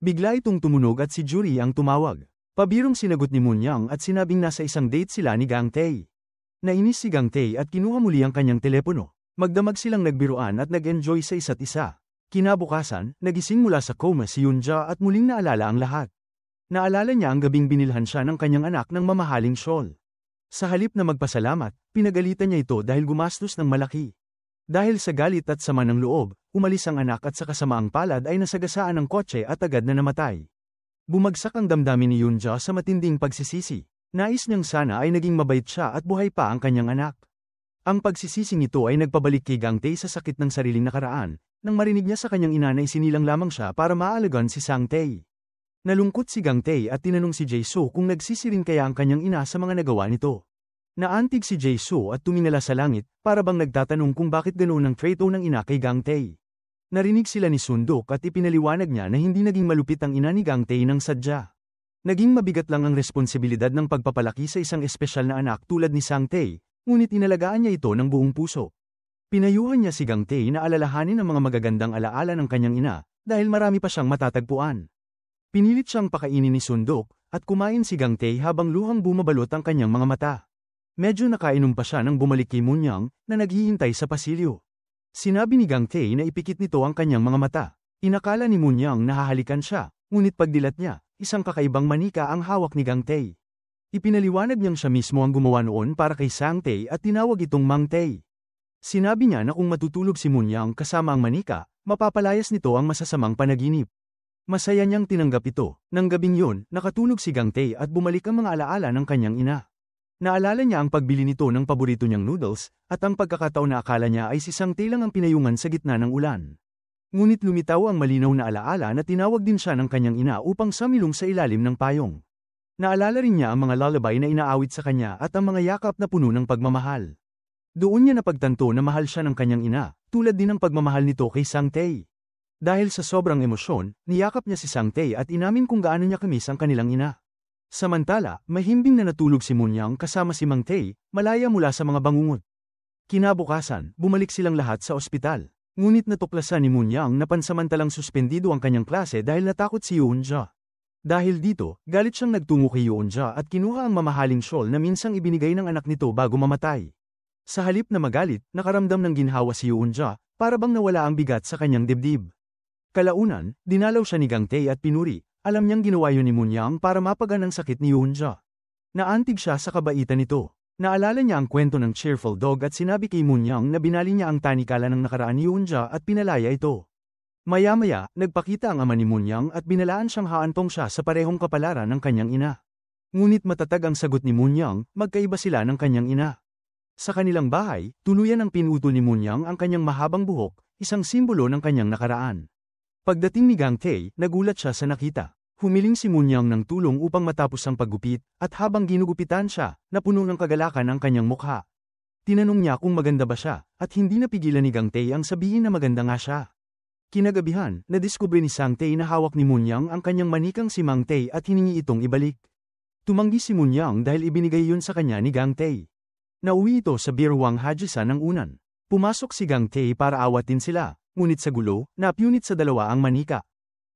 Bigla itong tumunog at si Juri ang tumawag. Pabirong sinagot ni Munyang at sinabing nasa isang date sila ni Gang Tae. Nainis si Gang Tae at kinuha muli ang kanyang telepono. Magdamag silang nagbiruan at nag-enjoy sa isa't isa. Kinabukasan, nagising mula sa coma si Yoonja at muling naalala ang lahat. Naalala niya ang gabing binilhan siya ng kanyang anak ng mamahaling shawl. Sa halip na magpasalamat, pinagalitan niya ito dahil gumastos ng malaki. Dahil sa galit at sama ng loob, umalis ang anak at sa kasamaang palad ay nasagasaan ng kotse at agad na namatay. Bumagsak ang damdamin ni Yoonja sa matinding pagsisisi. Nais niyang sana ay naging mabait siya at buhay pa ang kanyang anak. Ang pagsisising ito ay nagpabalik kay Gang Tae sa sakit ng sariling nakaraan, nang marinig niya sa kanyang ina na isinilang lamang siya para maalagaan si Sang Tae. Nalungkot si Gang Tae at tinanong si Jae-soo kung nagsisirin kaya ang kanyang ina sa mga nagawa nito. Naantig si Jae-soo at tumingala sa langit, para bang nagtatanong kung bakit ganoon ang treto ng ina kay Gang Tae. Narinig sila ni Sundok at ipinaliwanag niya na hindi naging malupit ang ina ni Gang Tae ng sadya. Naging mabigat lang ang responsibilidad ng pagpapalaki sa isang espesyal na anak tulad ni Sang Tae, ngunit inalagaan niya ito ng buong puso. Pinayuhan niya si Gang Tae na alalahanin ang mga magagandang alaala ng kanyang ina, dahil marami pa siyang matatagpuan. Pinilit siyang pakainin ni Sundok, at kumain si Gang Tae habang luhang bumabalot ang kanyang mga mata. Medyo nakainom pa siya nang bumalik kay Munyang, na naghihintay sa pasilyo. Sinabi ni Gang Tae na ipikit nito ang kanyang mga mata. Inakala ni Munyang na hahalikan siya, ngunit pagdilat niya, isang kakaibang manika ang hawak ni Gang Tae. Ipinaliwanag niyang siya mismo ang gumawa noon para kay Sang Tae at tinawag itong Mang Tae. Sinabi niya na kung matutulog si Munyang kasama ang manika, mapapalayas nito ang masasamang panaginip. Masaya niyang tinanggap ito. Nang gabing yun, nakatulog si Gang Tae at bumalik ang mga alaala ng kanyang ina. Naalala niya ang pagbili nito ng paborito niyang noodles, at ang pagkakataon na akala niya ay si Sang Tae lang ang pinayungan sa gitna ng ulan. Ngunit lumitaw ang malinaw na alaala na tinawag din siya ng kanyang ina upang samilong sa ilalim ng payong. Naalala rin niya ang mga lullaby na inaawit sa kanya at ang mga yakap na puno ng pagmamahal. Doon niya napagtanto na mahal siya ng kanyang ina, tulad din ng pagmamahal nito kay Sang Tae. Dahil sa sobrang emosyon, niyakap niya si Sang Tae at inamin kung gaano niya kamis ang kanilang ina. Samantala, mahimbing na natulog si Munyang kasama si Mang Tae, malaya mula sa mga bangungot. Kinabukasan, bumalik silang lahat sa ospital. Ngunit natuklasan ni Munyang na pansamantalang suspendido ang kanyang klase dahil natakot si Yoonja. Dahil dito, galit siyang nagtungo kay Yoonja at kinuha ang mamahaling shawl na minsang ibinigay ng anak nito bago mamatay. Sa halip na magalit, nakaramdam ng ginhawa si Yoonja, para bang nawala ang bigat sa kanyang dibdib. Kalaunan, dinalaw siya ni Gang Tae at pinuri. Alam niyang ginawa yun ni Munyang para mapagan ang sakit ni Yoonja. Naantig siya sa kabaitan nito. Naalala niya ang kwento ng cheerful dog at sinabi kay Munyang na binali niya ang tanikala ng nakaraan ni Yoonja at pinalaya ito. Maya-maya, nagpakita ang ama ni Munyang at binalaan siyang haantong siya sa parehong kapalaran ng kanyang ina. Ngunit matatag ang sagot ni Munyang, magkaiba sila ng kanyang ina. Sa kanilang bahay, tuluyan ang pinutol ni Munyang ang kanyang mahabang buhok, isang simbolo ng kanyang nakaraan. Pagdating ni Gang Tae, nagulat siya sa nakita. Humiling si Munyang ng tulong upang matapos ang paggupit, at habang ginugupitan siya, napuno ng kagalakan ang kanyang mukha. Tinanong niya kung maganda ba siya, at hindi napigilan ni Gang Tae ang sabihin na maganda nga siya. Kinagabihan, nadiskubre ni Sang Tae na hawak ni Munyang ang kanyang manikang si Mang Tae at hiningi itong ibalik. Tumanggi si Munyang dahil ibinigay yun sa kanya ni Gang Tae. Nauwi ito sa Birwang Hajisan ng unan. Pumasok si Gang Tae para awatin sila, ngunit sa gulo, napunit sa dalawa ang manika.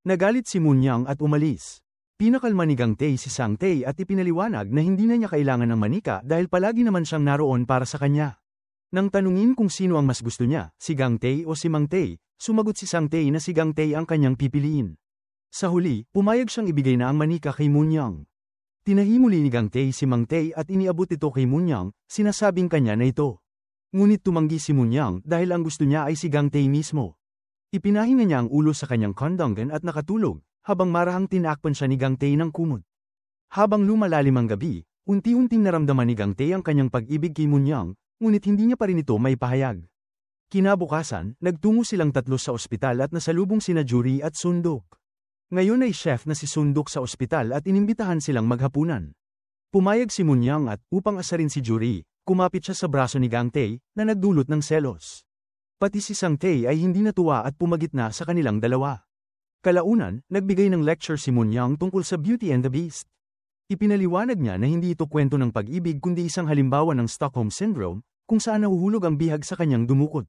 Nagalit si Munyang at umalis. Pinakalma ni Gang Tae si Sang Tae at ipinaliwanag na hindi na niya kailangan ng manika dahil palagi naman siyang naroon para sa kanya. Nang tanungin kung sino ang mas gusto niya, si Gang Tae o si Mang Tae, sumagot si Sang Tae na si Gang Tae ang kanyang pipiliin. Sa huli, pumayag siyang ibigay na ang manika kay Munyang. Tinahimuli ni Gang Tae si Mang Tae at iniabot ito kay Munyang, sinasabing kanya na ito. Ngunit tumanggi si Munyang dahil ang gusto niya ay si Gang Tae mismo. Ipinahinga niya ang ulo sa kanyang kondongan at nakatulog, habang marahang tinakpan siya ni Gang Tae ng kumot. Habang lumalalim ang gabi, unti-unting naramdaman ni Gang Tae ang kanyang pag-ibig kay Munyang, ngunit hindi niya pa rin ito maipahayag. Kinabukasan, nagtungo silang tatlo sa ospital at nasalubong sina Juri at Sundok. Ngayon ay chef na si Sundok sa ospital at inimbitahan silang maghapunan. Pumayag si Munyang at upang asarin si Juri, kumapit siya sa braso ni Gang Tae na nagdulot ng selos. Pati si Sang Tae ay hindi natuwa at pumagitna sa kanilang dalawa. Kalaunan, nagbigay ng lecture si Munyang tungkol sa Beauty and the Beast. Ipinaliwanag niya na hindi ito kwento ng pag-ibig kundi isang halimbawa ng Stockholm Syndrome, kung saan nahuhulog ang bihag sa kanyang dumukot.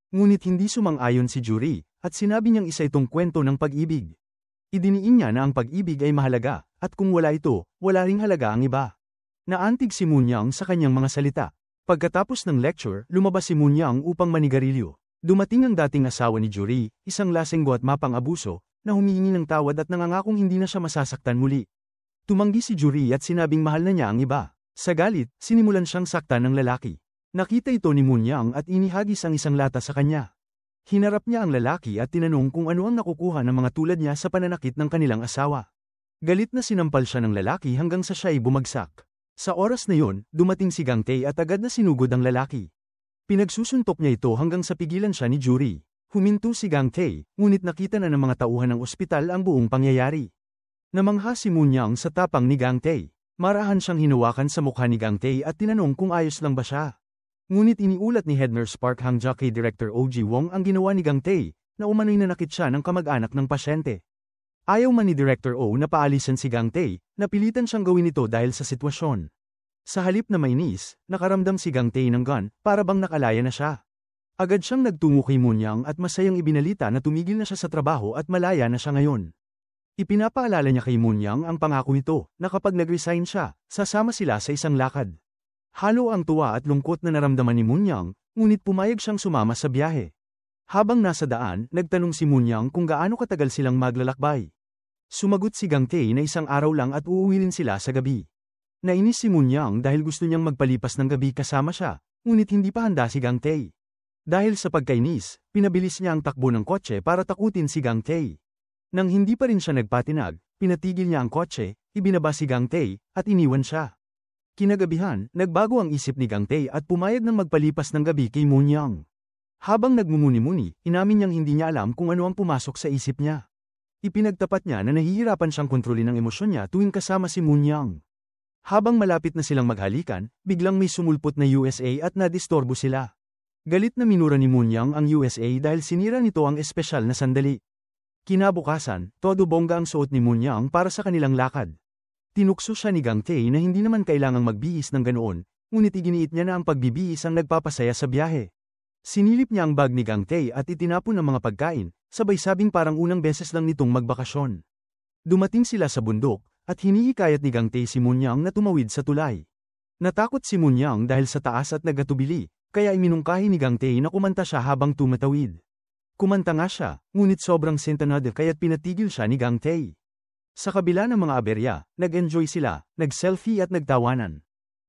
Ngunit hindi sumang-ayon si Juri, at sinabi niyang isa itong kwento ng pag-ibig. Idiniin niya na ang pag-ibig ay mahalaga, at kung wala ito, wala ring halaga ang iba. Naantig si Munyang sa kanyang mga salita. Pagkatapos ng lecture, lumabas si Munyang upang manigarilyo. Dumating ang dating asawa ni Juri, isang lasenggo at mapang-abuso, na humihingi ng tawad at nangangakong hindi na siya masasaktan muli. Tumanggi si Juri at sinabing mahal na niya ang iba. Sa galit, sinimulan siyang saktan ng lalaki. Nakita ito ni Munyang at inihagis ang isang lata sa kanya. Hinarap niya ang lalaki at tinanong kung ano ang nakukuha ng mga tulad niya sa pananakit ng kanilang asawa. Galit na sinampal siya ng lalaki hanggang sa siya ay bumagsak. Sa oras na yon, dumating si Gang Tae at agad na sinugod ang lalaki. Pinagsusuntok niya ito hanggang sa pigilan siya ni Juri. Huminto si Gang Tae, ngunit nakita na ng mga tauhan ng ospital ang buong pangyayari. Namangha si Munyang sa tapang ni Gang Tae. Marahan siyang hinawakan sa mukha ni Gang Tae at tinanong kung ayos lang ba siya. Ngunit iniulat ni Head Nurse Park Hang-ja kay Director O.G. Wong ang ginawa ni Gang Tae, na umano'y nanakit siya ng kamag-anak ng pasyente. Ayaw man ni Director O na paalisan si Gang Tae, napilitan siyang gawin ito dahil sa sitwasyon. Sa halip na mainis, nakaramdam si Gang Tae ng gun, para bang nakalaya na siya. Agad siyang nagtungo kay Munyang at masayang ibinalita na tumigil na siya sa trabaho at malaya na siya ngayon. Ipinapaalala niya kay Munyang ang pangako nito, na kapag nag-resign siya, sasama sila sa isang lakad. Halo ang tuwa at lungkot na naramdaman ni Munyang, ngunit pumayag siyang sumama sa biyahe. Habang nasa daan, nagtanong si Munyang kung gaano katagal silang maglalakbay. Sumagot si Gang Tae na isang araw lang at uuwi rin sila sa gabi. Nainis si Munyang dahil gusto niyang magpalipas ng gabi kasama siya, ngunit hindi pa handa si Gang Tae. Dahil sa pagkainis, pinabilis niya ang takbo ng kotse para takutin si Gang Tae. Nang hindi pa rin siya nagpatinag, pinatigil niya ang kotse, ibinaba si Gang Tae, at iniwan siya. Kinagabihan, nagbago ang isip ni Gang Tae at pumayag ng magpalipas ng gabi kay Munyang. Habang nagmumuni-muni, inamin niyang hindi niya alam kung ano ang pumasok sa isip niya. Ipinagtapat niya na nahihirapan siyang kontrolin ang emosyon niya tuwing kasama si Munyang. Habang malapit na silang maghalikan, biglang may sumulpot na USA at nadistorbo sila. Galit na minura ni Munyang ang USA dahil sinira nito ang espesyal na sandali. Kinabukasan, todo bongga ang suot ni Munyang para sa kanilang lakad. Tinukso siya ni Gang Tae na hindi naman kailangang magbihis ng ganoon, ngunit iginiit niya na ang pagbibihis ang nagpapasaya sa biyahe. Sinilip niya ang bag ni Gang Tae at itinapon ang mga pagkain, sabay sabing parang unang beses lang nitong magbakasyon. Dumating sila sa bundok, at hinihikayat ni Gang Tae si Munyang na tumawid sa tulay. Natakot si Munyang dahil sa taas at nagatubili, kaya iminungkahi ni Gang Tae na kumanta siya habang tumatawid. Kumanta nga siya, ngunit sobrang sentanado kaya't pinatigil siya ni Gang Tae. Sa kabila ng mga aberya, nag-enjoy sila, nag-selfie at nagtawanan.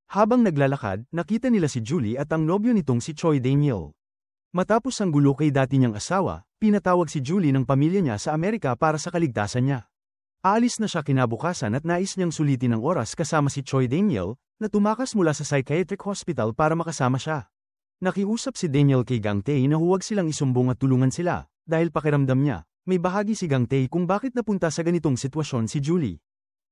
Habang naglalakad, nakita nila si Julie at ang nobyo nitong si Choi Daniel. Matapos ang gulo kay dati niyang asawa, pinatawag si Julie ng pamilya niya sa Amerika para sa kaligtasan niya. Aalis na siya kinabukasan at nais niyang sulitin ang oras kasama si Choi Daniel, na tumakas mula sa psychiatric hospital para makasama siya. Nakiusap si Daniel kay Gang Tae na huwag silang isumbong at tulungan sila, dahil pakiramdam niya, may bahagi si Gang Tae kung bakit napunta sa ganitong sitwasyon si Julie.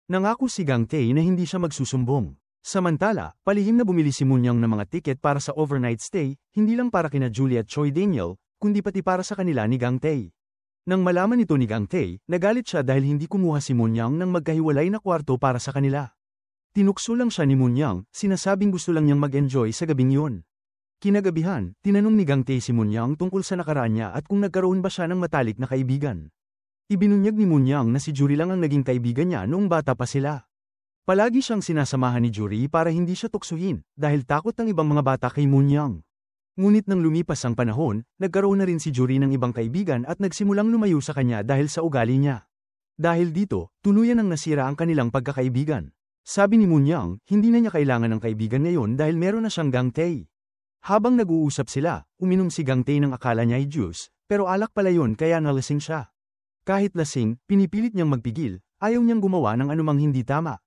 Nangako si Gang Tae na hindi siya magsusumbong. Samantala, palihim na bumili si Munyang ng mga tiket para sa overnight stay, hindi lang para kina Julie at Choi Daniel, kundi pati para sa kanila ni Gang Tae. Nang malaman ito ni Gang Tae, nagalit siya dahil hindi kumuha si Munyang ng magkahiwalay na kwarto para sa kanila. Tinukso lang siya ni Munyang, sinasabing gusto lang niyang mag-enjoy sa gabing yun. Kinagabihan, tinanong ni Gang Tae si Munyang tungkol sa nakaraan niya at kung nagkaroon ba siya ng matalik na kaibigan. Ibinunyag ni Munyang na si Juri lang ang naging kaibigan niya noong bata pa sila. Palagi siyang sinasamahan ni Juri para hindi siya tuksuhin, dahil takot ng ibang mga bata kay Munyang. Ngunit nang lumipas ang panahon, nagkaroon na rin si Juri ng ibang kaibigan at nagsimulang lumayo sa kanya dahil sa ugali niya. Dahil dito, tuluyan ang nasira ang kanilang pagkakaibigan. Sabi ni Munyang, hindi na niya kailangan ng kaibigan ngayon dahil meron na siyang Gang Tae. Habang nag-uusap sila, uminom si Gang Tae ng akala niya ay juice, pero alak pala yun kaya nalasing siya. Kahit lasing, pinipilit niyang magpigil, ayaw niyang gumawa ng anumang hindi tama.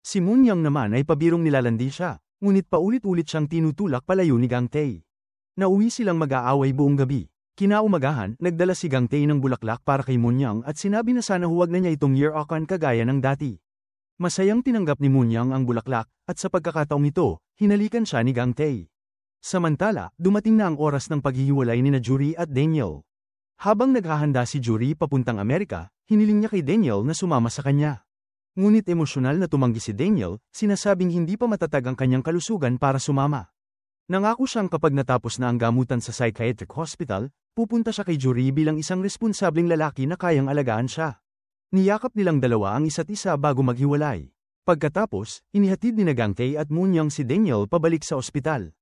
Si Munyang naman ay pabirong nilalandi siya, ngunit paulit-ulit siyang tinutulak palayo ni Gang Tae. Nauwi silang mag-aaway buong gabi. Kinaumagahan, nagdala si Gang Tae ng bulaklak para kay Munyang at sinabi na sana huwag na niya itong year-okan kagaya ng dati. Masayang tinanggap ni Munyang ang bulaklak, at sa pagkakataong ito, hinalikan siya ni Gang Tae. Samantala, dumating na ang oras ng paghihiwalay ni Juri at Daniel. Habang naghahanda si Juri papuntang Amerika, hiniling niya kay Daniel na sumama sa kanya. Ngunit emosyonal na tumanggi si Daniel, sinasabing hindi pa matatag ang kanyang kalusugan para sumama. Nangako siyang kapag natapos na ang gamutan sa psychiatric hospital, pupunta siya kay Juri bilang isang responsableng lalaki na kayang alagaan siya. Niyakap nilang dalawa ang isa't isa bago maghiwalay. Pagkatapos, inihatid ni Gang Tae at Munyang si Daniel pabalik sa ospital.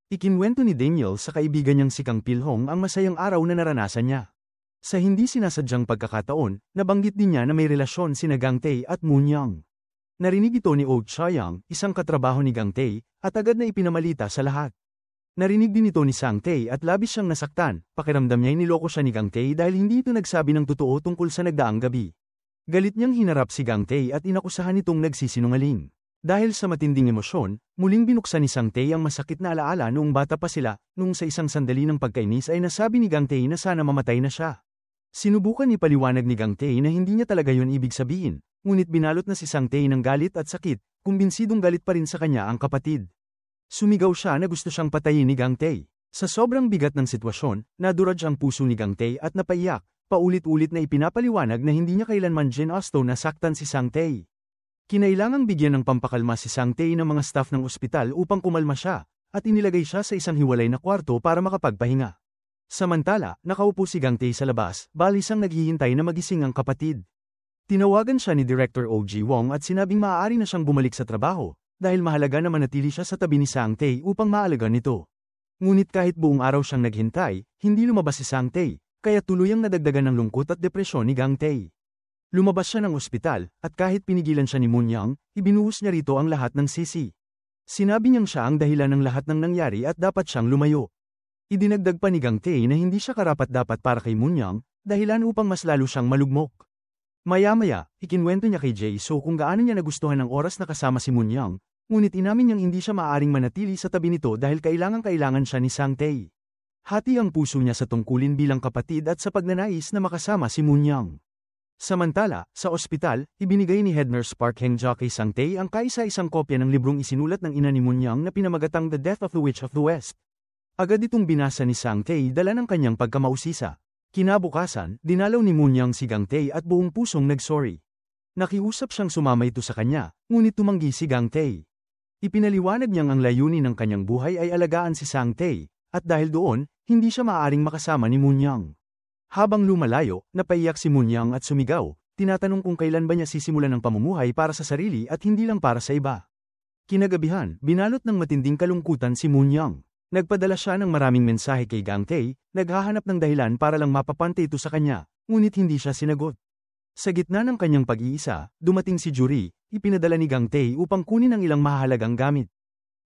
Ikinwento ni Daniel sa kaibigan niyang si Kang Pilhong ang masayang araw na naranasan niya. Sa hindi sinasadyang pagkakataon, nabanggit din niya na may relasyon sina Gang Tae at Munyang. Narinig ito ni Oh Chayang, isang katrabaho ni Gang Tae, at agad na ipinamalita sa lahat. Narinig din ito ni Sang Tae at labis siyang nasaktan, pakiramdam niya niloko siya ni Gang Tae dahil hindi ito nagsabi ng totoo tungkol sa nagdaang gabi. Galit niyang hinarap si Gang Tae at inakusahan itong nagsisinungaling. Dahil sa matinding emosyon, muling binuksan ni Sang Tae ang masakit na alaala noong bata pa sila, nung sa isang sandali ng pagkainis ay nasabi ni Gang Tae na sana mamatay na siya. Sinubukan ni paliwanag ni Gang Tae na hindi niya talaga yun ibig sabihin, ngunit binalot na si Sang Tae ng galit at sakit, kumbinsidong galit pa rin sa kanya ang kapatid. Sumigaw siya na gusto siyang patayin ni Gang Tae. Sa sobrang bigat ng sitwasyon, naduraj ang puso ni Gang Tae at napaiyak. Paulit-ulit na ipinapaliwanag na hindi niya kailanman ginusto na saktan si Sang Tae. Kinailangang bigyan ng pampakalma si Sang Tae ng mga staff ng ospital upang kumalma siya, at inilagay siya sa isang hiwalay na kwarto para makapagpahinga. Samantala, nakaupo si Gang Tae sa labas, balisang naghihintay na magising ang kapatid. Tinawagan siya ni Director O.G. Wong at sinabing maaari na siyang bumalik sa trabaho, dahil mahalaga na manatili siya sa tabi ni Sang Tae upang maalagaan nito. Ngunit kahit buong araw siyang naghintay, hindi lumabas si Sang Tae. Kaya tuluyang nadagdagan ng lungkot at depresyon ni Gang Tae. Lumabas siya ng ospital, at kahit pinigilan siya ni Munyang, ibinuhos niya rito ang lahat ng sisi. Sinabi niyang siya ang dahilan ng lahat ng nangyari at dapat siyang lumayo. Idinagdag pa ni Gang Tae na hindi siya karapat-dapat para kay Munyang, dahilan upang mas lalo siyang malugmok. Maya-maya, ikinwento niya kay Jae-soo kung gaano niya nagustuhan ang oras na kasama si Munyang, ngunit inamin niyang hindi siya maaaring manatili sa tabi nito dahil kailangan siya ni Sang Tae. Hati ang puso niya sa tungkulin bilang kapatid at sa pagnanais na makasama si Munyang. Samantala, sa ospital, ibinigay ni Head Nurse Park Heng-ja kay Sang Tae ang kaisa-isang kopya ng librong isinulat ng ina ni Munyang na pinamagatang The Death of the Witch of the West. Agad itong binasa ni Sang Tae dala ng kanyang pagkamausisa. Kinabukasan, dinalaw ni Munyang si Gang Tae at buong pusong nagsorry. Nakiusap siyang sumama ito sa kanya, ngunit tumanggi si Gang Tae. Ipinaliwanag niyang ang layunin ng kanyang buhay ay alagaan si Sang Tae, at dahil doon, hindi siya maaaring makasama ni Munyang. Habang lumalayo, napaiyak si Munyang at sumigaw, tinatanong kung kailan ba niya sisimulan ang pamumuhay para sa sarili at hindi lang para sa iba. Kinagabihan, binalot ng matinding kalungkutan si Munyang. Nagpadala siya ng maraming mensahe kay Gang Tae, naghahanap ng dahilan para lang mapapante ito sa kanya, ngunit hindi siya sinagot. Sa gitna ng kanyang pag-iisa, dumating si Juri, ipinadala ni Gang Tae upang kunin ang ilang mahalagang gamit.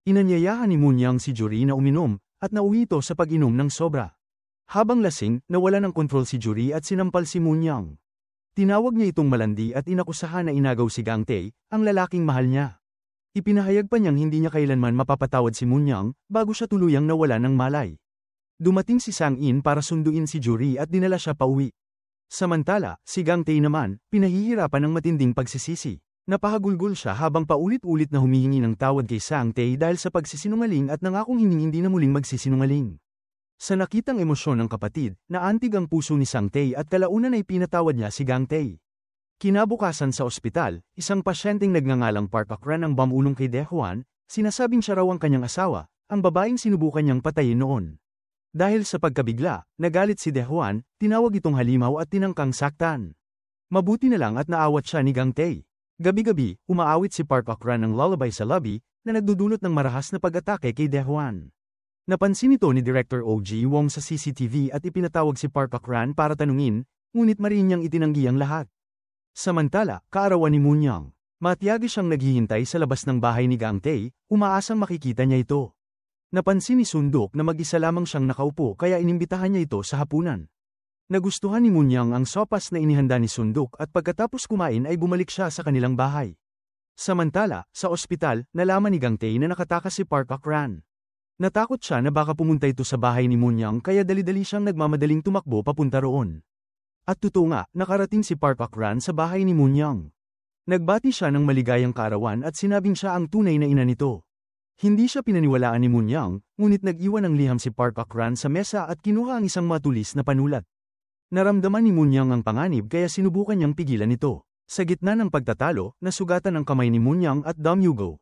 Inanyayahan ni Munyang si Juri na uminom, at nauwi ito sa pag-inom ng sobra. Habang lasing, nawala ng kontrol si Juri at sinampal si Munyang. Tinawag niya itong malandi at inakusahan na inagaw si Gang Tae, ang lalaking mahal niya. Ipinahayag pa niyang hindi niya kailanman mapapatawad si Munyang, bago siya tuluyang nawala ng malay. Dumating si Sang-in para sunduin si Juri at dinala siya pauwi. Samantala, si Gang Tae naman, pinahihirapan ng matinding pagsisisi. Napahagulgol siya habang paulit-ulit na humihingi ng tawad kay Sang Tae dahil sa pagsisinungaling at nangakong hindi na muling magsisinungaling. Sa nakitang emosyon ng kapatid, naantig ang puso ni Sang Tae at kalaunan ay pinatawad niya si Gang Tae. Kinabukasan sa ospital, isang pasyenteng nagngangalang Park Akran ang bumulong kay Dae-hwan, sinasabing siya raw ang kanyang asawa, ang babaeng sinubukan niyang patayin noon. Dahil sa pagkabigla, nagalit si Dae-hwan, tinawag itong halimaw at tinangkang saktan. Mabuti na lang at naawat siya ni Gang Tae. Gabi-gabi, umaawit si Park Akran ng lullaby sa lobby, na nagdudulot ng marahas na pag-atake kay Dae-hwan. Napansin ito ni Director O.G. Wong sa CCTV at ipinatawag si Park Akran para tanungin, ngunit mariin niyang itinanggi ang lahat. Samantala, kaarawan ni Munyang. Matiyagi siyang naghihintay sa labas ng bahay ni Gang Tae, umaasang makikita niya ito. Napansin ni Sundok na mag-isa lamang siyang nakaupo kaya inimbitahan niya ito sa hapunan. Nagustuhan ni Munyang ang sopas na inihanda ni Sundok at pagkatapos kumain ay bumalik siya sa kanilang bahay. Samantala, sa ospital, nalaman ni Gang Tae na nakatakas si Park Akran. Natakot siya na baka pumunta ito sa bahay ni Munyang kaya dali-dali siyang nagmamadaling tumakbo papunta roon. At totoo nga, nakarating si Park Akran sa bahay ni Munyang. Nagbati siya ng maligayang kaarawan at sinabing siya ang tunay na ina nito. Hindi siya pinaniwalaan ni Moon Young, ngunit nag-iwan ng liham si Park Akran sa mesa at kinuha ang isang matulis na panulat. Naramdaman ni Moon Young ang panganib kaya sinubukan niyang pigilan ito. Sa gitna ng pagtatalo, nasugatan ang kamay ni Moon Young at Dam Yugo.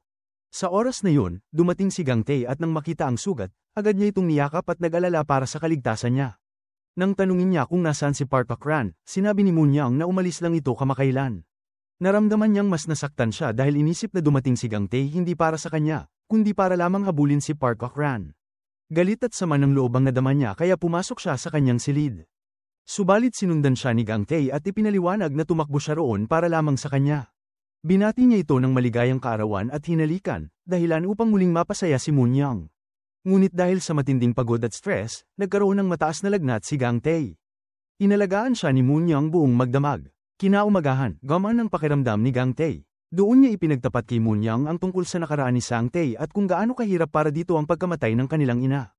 Sa oras na yun, dumating si Gang Tae at nang makita ang sugat, agad niya itong niyakap at nag-alala para sa kaligtasan niya. Nang tanungin niya kung nasaan si Park Akran, sinabi ni Moon Young na umalis lang ito kamakailan. Naramdaman niyang mas nasaktan siya dahil inisip na dumating si Gang Tae hindi para sa kanya, kundi para lamang habulin si Park Akran. Galit at sama ng loob ang nadama niya kaya pumasok siya sa kanyang silid. Subalit sinundan siya ni Gang Tae at ipinaliwanag na tumakbo siya roon para lamang sa kanya. Binati niya ito ng maligayang kaarawan at hinalikan, dahilan upang muling mapasaya si Moon Young. Ngunit dahil sa matinding pagod at stress, nagkaroon ng mataas na lagnat si Gang Tae. Inalagaan siya ni Moon Young buong magdamag. Kinaumagahan, gamaan ang pakiramdam ni Gang Tae. Doon niya ipinagtapat kay Moon Young ang tungkol sa nakaraan ni Sang Tae at kung gaano kahirap para dito ang pagkamatay ng kanilang ina.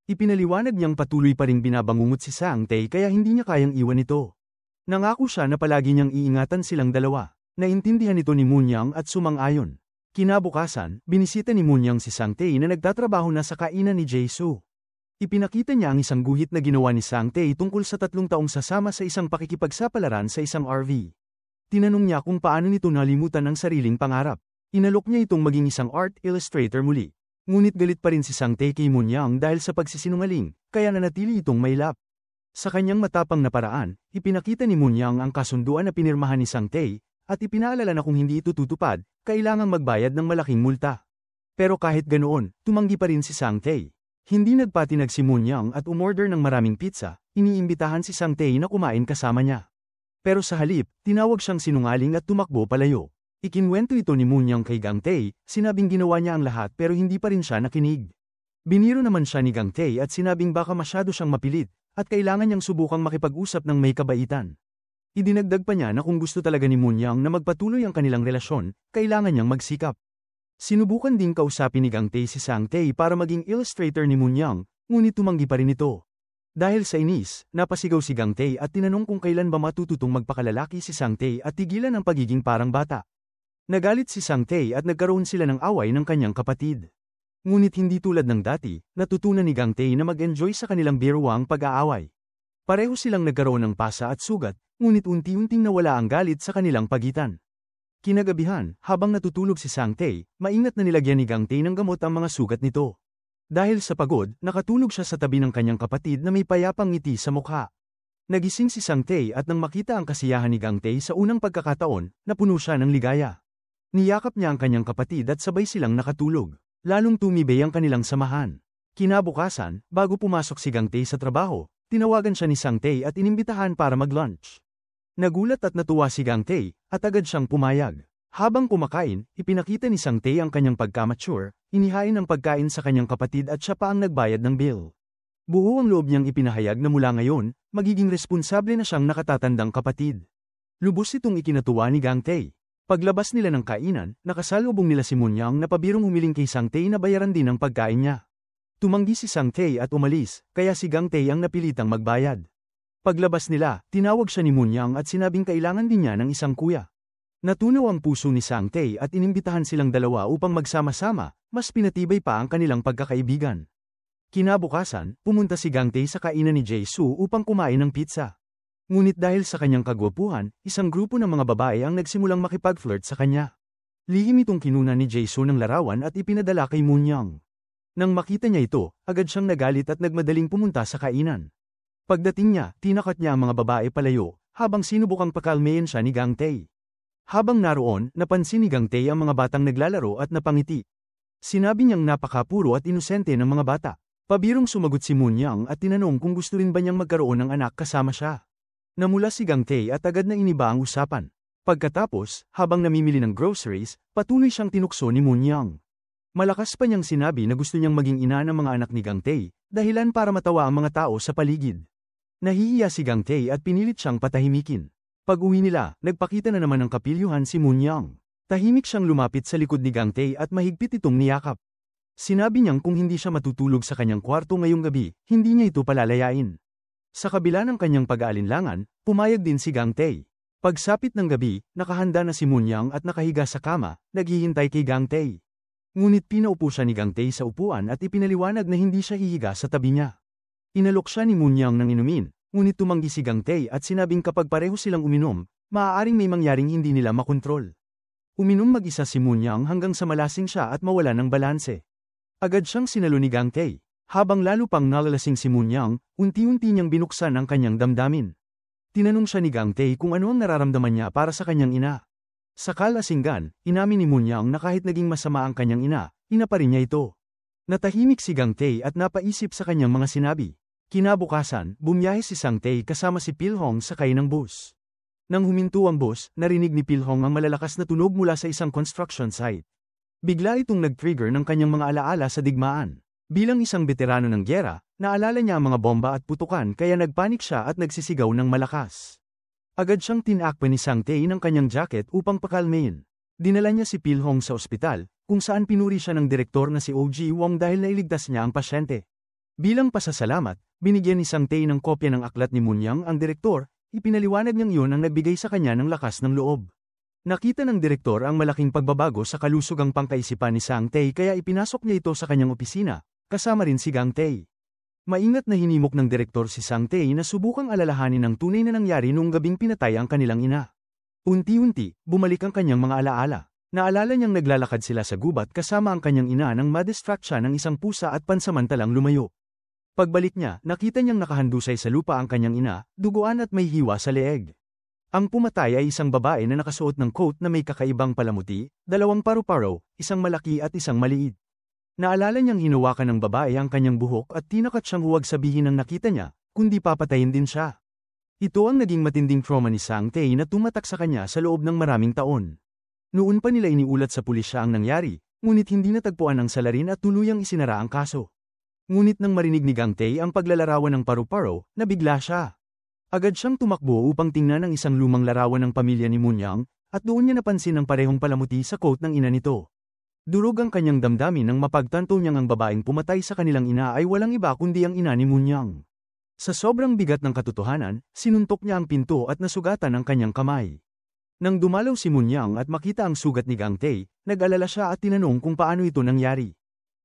Ipinaliwanag niyang patuloy pa ring binabangungot si Sang Tae kaya hindi niya kayang iwan ito. Nangako siya na palagi niyang iingatan silang dalawa. Naintindihan ito ni Moon Young at sumang-ayon. Kinabukasan, binisita ni Moon Young si Sang Tae na nagtatrabaho na sa kainan ni Jae-soo. Ipinakita niya ang isang guhit na ginawa ni Sang Tae tungkol sa 3 taong sasama sa isang pakikipagsapalaran sa isang RV. Tinanong niya kung paano nito nalimutan ang sariling pangarap. Inalok niya itong maging isang art illustrator muli. Ngunit galit pa rin si Sang Tae kay Moon Young dahil sa pagsisinungaling, kaya nanatili itong mailap. Sa kanyang matapang na paraan, ipinakita ni Moon Young ang kasunduan na pinirmahan ni Sang Tae, at ipinaalala na kung hindi ito tutupad, kailangang magbayad ng malaking multa. Pero kahit ganoon, tumanggi pa rin si Sang Tae. Hindi nagpatinag si Moon Young at umorder ng maraming pizza, iniimbitahan si Sang Tae na kumain kasama niya. Pero sa halip, tinawag siyang sinungaling at tumakbo palayo. Ikinwento ito ni Moon Young kay Gang Tae, sinabing ginawa niya ang lahat pero hindi pa rin siya nakinig. Biniro naman siya ni Gang Tae at sinabing baka masyado siyang mapilit, at kailangan niyang subukang makipag-usap ng may kabaitan. Idinagdag pa niya na kung gusto talaga ni Moon Young na magpatuloy ang kanilang relasyon, kailangan niyang magsikap. Sinubukan ding kausapin ni Gang Tae si Sang Tae para maging illustrator ni Moon Young, ngunit tumanggi pa rin ito. Dahil sa inis, napasigaw si Gang Tae at tinanong kung kailan ba matututong magpakalalaki si Sang Tae at tigilan ang pagiging parang bata. Nagalit si Sang Tae at nagkaroon sila ng away ng kanyang kapatid. Ngunit hindi tulad ng dati, natutunan ni Gang Tae na mag-enjoy sa kanilang biruang pag-aaway. Pareho silang nagkaroon ng pasa at sugat, ngunit unti-unting nawala ang galit sa kanilang pagitan. Kinagabihan, habang natutulog si Sang Tae, maingat na nilagyan ni Gang Tae ng gamot ang mga sugat nito. Dahil sa pagod, nakatulog siya sa tabi ng kanyang kapatid na may payapang ngiti sa mukha. Nagising si Sang Tae at nang makita ang kasiyahan ni Gang Tae sa unang pagkakataon, napuno siya ng ligaya. Niyakap niya ang kanyang kapatid at sabay silang nakatulog. Lalong tumibay ang kanilang samahan. Kinabukasan, bago pumasok si Gang Tae sa trabaho, tinawagan siya ni Sang Tae at inimbitahan para mag-lunch. Nagulat at natuwa si Gang Tae, at agad siyang pumayag. Habang kumakain, ipinakita ni Sang Tae ang kanyang pagkamature, inihain ang pagkain sa kanyang kapatid at siya pa ang nagbayad ng bill. Buo ang loob niyang ipinahayag na mula ngayon, magiging responsable na siyang nakatatandang kapatid. Lubos itong ikinatuwa ni Gang Tae. Paglabas nila ng kainan, nakasalubong nila si Moon Young na pabirong humiling kay Sang Tae na bayaran din ang pagkain niya. Tumanggi si Sang Tae at umalis, kaya si Gang Tae ang napilitang magbayad. Paglabas nila, tinawag siya ni Moon Young at sinabing kailangan din niya ng isang kuya. Natunaw ang puso ni Sang Tae at inimbitahan silang dalawa upang magsama-sama, mas pinatibay pa ang kanilang pagkakaibigan. Kinabukasan, pumunta si Gang Tae sa kainan ni Jae-soo upang kumain ng pizza. Ngunit dahil sa kanyang kagwapuhan, isang grupo ng mga babae ang nagsimulang makipag-flirt sa kanya. Lihim itong kinuna ni Jae-soo ng larawan at ipinadala kay Moon Young. Nang makita niya ito, agad siyang nagalit at nagmadaling pumunta sa kainan. Pagdating niya, tinakat niya ang mga babae palayo, habang sinubukang pakalmayin siya ni Gang Tae. Habang naroon, napansin ni Gang Tae ang mga batang naglalaro at napangiti. Sinabi niyang napakapuro at inosente ng mga bata. Pabirong sumagot si Moon Young at tinanong kung gusto rin ba niyang magkaroon ng anak kasama siya. Namula si Gang Tae at agad na iniba ang usapan. Pagkatapos, habang namimili ng groceries, patuloy siyang tinukso ni Moon Young. Malakas pa niyang sinabi na gusto niyang maging ina ng mga anak ni Gang Tae, dahilan para matawa ang mga tao sa paligid. Nahihiya si Gang Tae at pinilit siyang patahimikin. Pag-uwi nila, nagpakita na naman ng kapilyuhan si Moon Young. Tahimik siyang lumapit sa likod ni Gang Tae at mahigpit itong niyakap. Sinabi niyang kung hindi siya matutulog sa kanyang kwarto ngayong gabi, hindi niya ito palalayain. Sa kabila ng kanyang pag-aalinlangan, pumayag din si Gang Tae. Pagsapit ng gabi, nakahanda na si Munyang at nakahiga sa kama, naghihintay kay Gang Tae. Ngunit pinaupo siya ni Gang Tae sa upuan at ipinaliwanag na hindi siya hihiga sa tabi niya. Inalok siya ni Munyang ng inumin, ngunit tumanggi si Gang Tae at sinabing kapag pareho silang uminom, maaaring may mangyaring hindi nila makontrol. Uminom mag-isa si Munyang hanggang sa malasing siya at mawala ng balanse. Agad siyang sinalo ni Gang Tae. Habang lalo pang nalalasing si Munyang, unti-unti niyang binuksan ang kanyang damdamin. Tinanong siya ni Gang Tae kung ano ang nararamdaman niya para sa kanyang ina. Sa kalasinggan, inamin ni Munyang na kahit naging masama ang kanyang ina pa rin niya ito. Natahimik si Gang Tae at napaisip sa kanyang mga sinabi. Kinabukasan, bumiyahe si Sang Tae kasama si Pilhong sakay ng bus. Nang huminto ang bus, narinig ni Pilhong ang malalakas na tunog mula sa isang construction site. Bigla itong nag-trigger ng kanyang mga alaala sa digmaan. Bilang isang veterano ng gyera, naalala niya ang mga bomba at putukan kaya nagpanik siya at nagsisigaw ng malakas. Agad siyang tinakpan ni Sang Tae ng kanyang jacket upang pakalmayin. Dinala niya si Pilhong sa ospital, kung saan pinuri siya ng direktor na si OG Wong dahil nailigtas niya ang pasyente. Bilang pasasalamat, binigyan ni Sang Tae ng kopya ng aklat ni Munyang ang direktor, ipinaliwanag niyang yun ang nagbigay sa kanya ng lakas ng loob. Nakita ng direktor ang malaking pagbabago sa kalusugang pangkaisipan ni Sang Tae kaya ipinasok niya ito sa kanyang opisina. Kasama rin si Gang Tae. Maingat na hinimok ng direktor si Sang Tae na subukang alalahanin ang tunay na nangyari noong gabing pinatay ang kanilang ina. Unti-unti, bumalik ang kanyang mga alaala. Naalala niyang naglalakad sila sa gubat kasama ang kanyang ina nang madistract siya ng isang pusa at pansamantalang lumayo. Pagbalik niya, nakita niyang nakahandusay sa lupa ang kanyang ina, duguan at may hiwa sa leeg. Ang pumatay ay isang babae na nakasuot ng coat na may kakaibang palamuti, 2 paru-paro, isang malaki at isang maliit. Naalala niyang hinawakan ng babae ang kanyang buhok at tinakat siyang huwag sabihin ng nakita niya, kundi papatayin din siya. Ito ang naging matinding trauma ni Sang Tae na tumatak sa kanya sa loob ng maraming taon. Noon pa nila iniulat sa pulisya ang nangyari, ngunit hindi natagpuan ang salarin at tuluyang isinara ang kaso. Ngunit nang marinig ni Gang Tae ang paglalarawan ng paru-paro, nabigla siya. Agad siyang tumakbo upang tingnan ang isang lumang larawan ng pamilya ni Munyang, at doon niya napansin ang parehong palamuti sa coat ng ina nito. Durog ang kanyang damdamin nang mapagtanto niyang ang babaeng pumatay sa kanilang ina ay walang iba kundi ang ina ni Munyang. Sa sobrang bigat ng katotohanan, sinuntok niya ang pinto at nasugatan ang kanyang kamay. Nang dumalaw si Munyang at makita ang sugat ni Gang Tae, nag-alala siya at tinanong kung paano ito nangyari.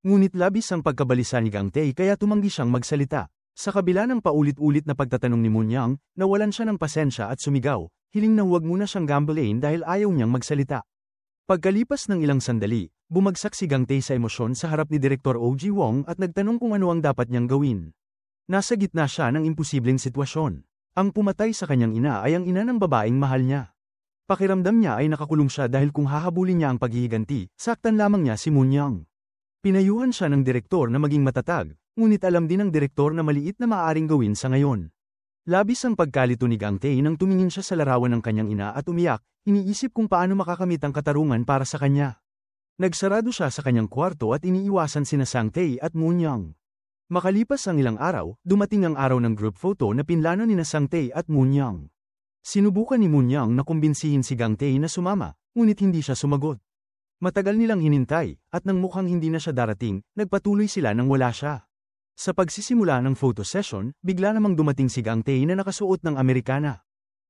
Ngunit labis ang pagkabalisa ni Gang Tae kaya tumanggi siyang magsalita. Sa kabila ng paulit-ulit na pagtatanong ni Munyang, nawalan siya ng pasensya at sumigaw, hiling na huwag muna siyang gambalain dahil ayaw niyang magsalita. Pagkalipas ng ilang sandali, bumagsak si Gang Tae sa emosyon sa harap ni Direktor OG Wong at nagtanong kung ano ang dapat niyang gawin. Nasa gitna siya ng imposibleng sitwasyon. Ang pumatay sa kanyang ina ay ang ina ng babaeng mahal niya. Pakiramdam niya ay nakakulong siya dahil kung hahabulin niya ang paghihiganti, saktan lamang niya si Munyang. Pinayuhan siya ng direktor na maging matatag, ngunit alam din ng direktor na maliit na maaaring gawin sa ngayon. Labis ang pagkalito ni Gang Tae nang tumingin siya sa larawan ng kanyang ina at umiyak, iniisip kung paano makakamit ang katarungan para sa kanya. Nagsarado siya sa kanyang kwarto at iniiwasan sina Sang Tae at Munyang. Makalipas ang ilang araw, dumating ang araw ng group photo na pinlano ni Sang Tae at Munyang. Sinubukan ni Munyang na kumbinsihin si Gang Tae na sumama, ngunit hindi siya sumagot. Matagal nilang hinintay, at nang mukhang hindi na siya darating, nagpatuloy sila nang wala siya. Sa pagsisimula ng photo session, bigla namang dumating si Gang Tae na nakasuot ng Amerikana.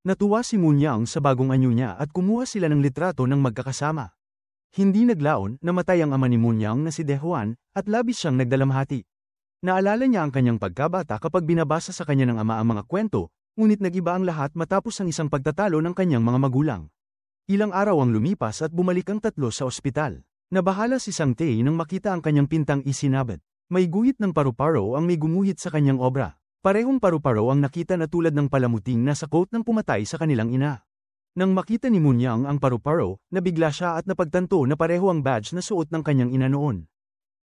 Natuwa si Munyang sa bagong anyo niya at kumuha sila ng litrato ng magkakasama. Hindi naglaon, namatay ang ama ni Munyang na si Dehuan, at labis siyang nagdalamhati. Naalala niya ang kanyang pagkabata kapag binabasa sa kanya ng ama ang mga kwento, ngunit nagiba ang lahat matapos ang isang pagtatalo ng kanyang mga magulang. Ilang araw ang lumipas at bumalik ang tatlo sa ospital. Nabahala si Sang Tae nang makita ang kanyang pintang isinabit. May guhit ng paru-paro ang may gumuhit sa kanyang obra. Parehong paru-paro ang nakita na tulad ng palamuting nasa coat ng pumatay sa kanilang ina. Nang makita ni Munyang ang paru-paro, nabigla siya at napagtanto na pareho ang badge na suot ng kanyang ina noon.